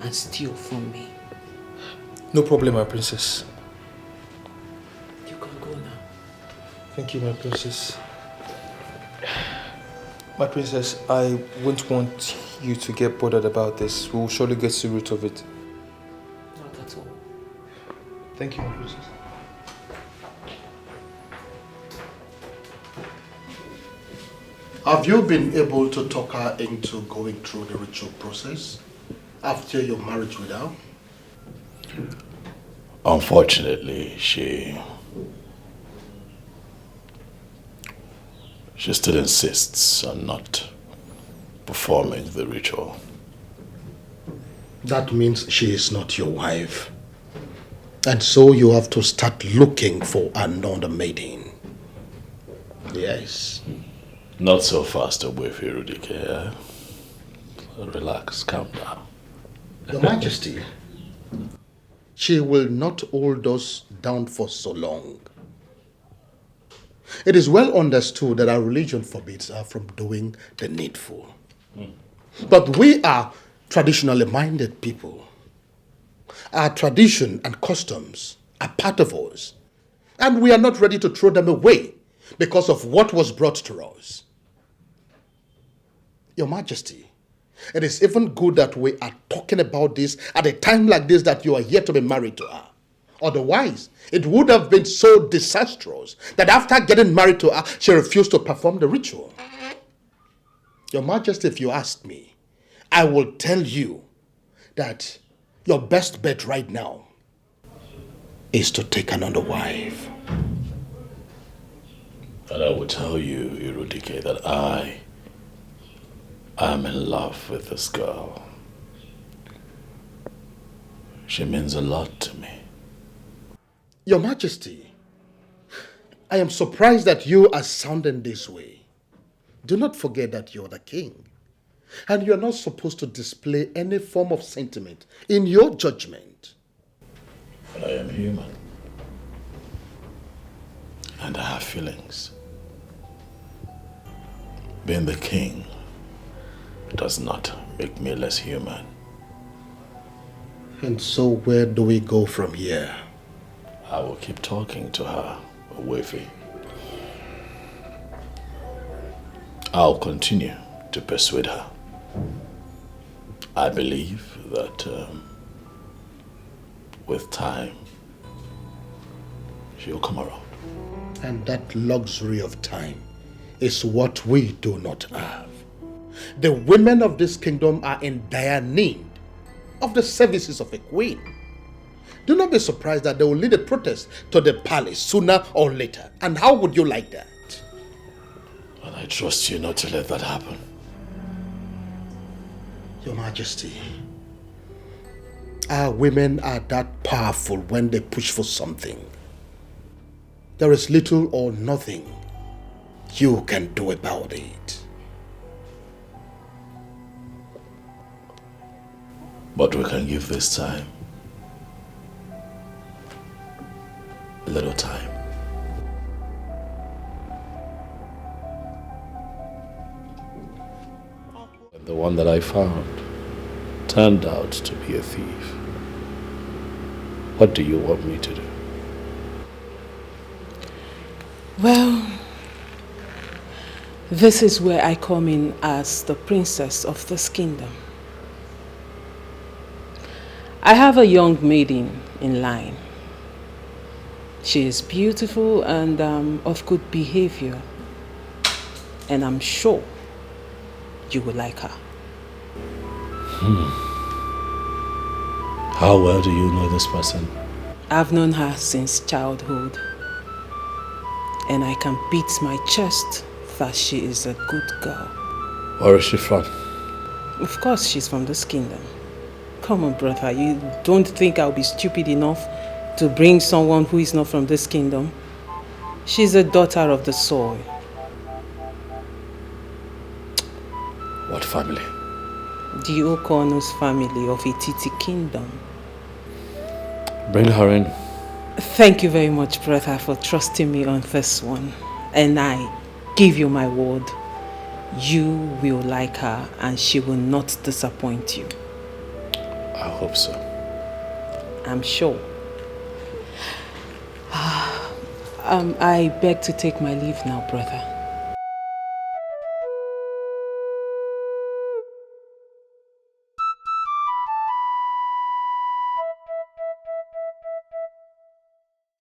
and steal from me.
No problem, my princess.
You can go now.
Thank you, my princess. My princess, I won't want you to get bothered about this. We will surely get to the root of it.
Not at all.
Thank you, my princess.
Have you been able to talk her into going through the ritual process after your marriage with her?
Unfortunately, she still insists on not performing the ritual.
That means she is not your wife. And so you have to start looking for another maiden. Yes.
Not so fast away, Firudike. Relax, calm down.
Your Majesty, she will not hold us down for so long. It is well understood that our religion forbids her from doing the needful. But we are traditionally minded people. Our tradition and customs are part of us, and we are not ready to throw them away because of what was brought to us. Your Majesty, it is even good that we are talking about this at a time like this, that you are yet to be married to her. Otherwise, it would have been so disastrous that after getting married to her, she refused to perform the ritual. Your Majesty, if you ask me, I will tell you that your best bet right now is to take another wife.
And I will tell you, Irudike, that I am in love with this girl. She means a lot to me.
Your Majesty, I am surprised that you are sounding this way. Do not forget that you're the king, and you're not supposed to display any form of sentiment in your judgment.
But I am human, and I have feelings. Being the king does not make me less human.
And so where do we go from here?
I will keep talking to her, Owefi. I'll continue to persuade her. I believe that with time, she'll come around.
And that luxury of time is what we do not have. The women of this kingdom are in dire need of the services of a queen. Do not be surprised that they will lead a protest to the palace sooner or later. And how would you like that?
And I trust you not to let that happen.
Your Majesty, our women are that powerful when they push for something. There is little or nothing you can do about it.
But we can give this time a little time. The one that I found turned out to be a thief. What do you want me to do?
Well, this is where I come in as the princess of this kingdom. I have a young maiden in line. She is beautiful and of good behavior, and I'm sure you will like her.
How well do you know this person?
I've known her since childhood, and I can beat my chest that she is a good girl.
Where is she from?
Of course she's from this kingdom. Come on, brother, you don't think I'll be stupid enough to bring someone who is not from this kingdom? She's a daughter of the soil.
What family?
The Okono's family of Ititi kingdom.
Bring her in.
Thank you very much, brother, for trusting me on this one. And I give you my word, you will like her and she will not disappoint you.
I hope so.
I'm sure. I beg to take my leave now, brother.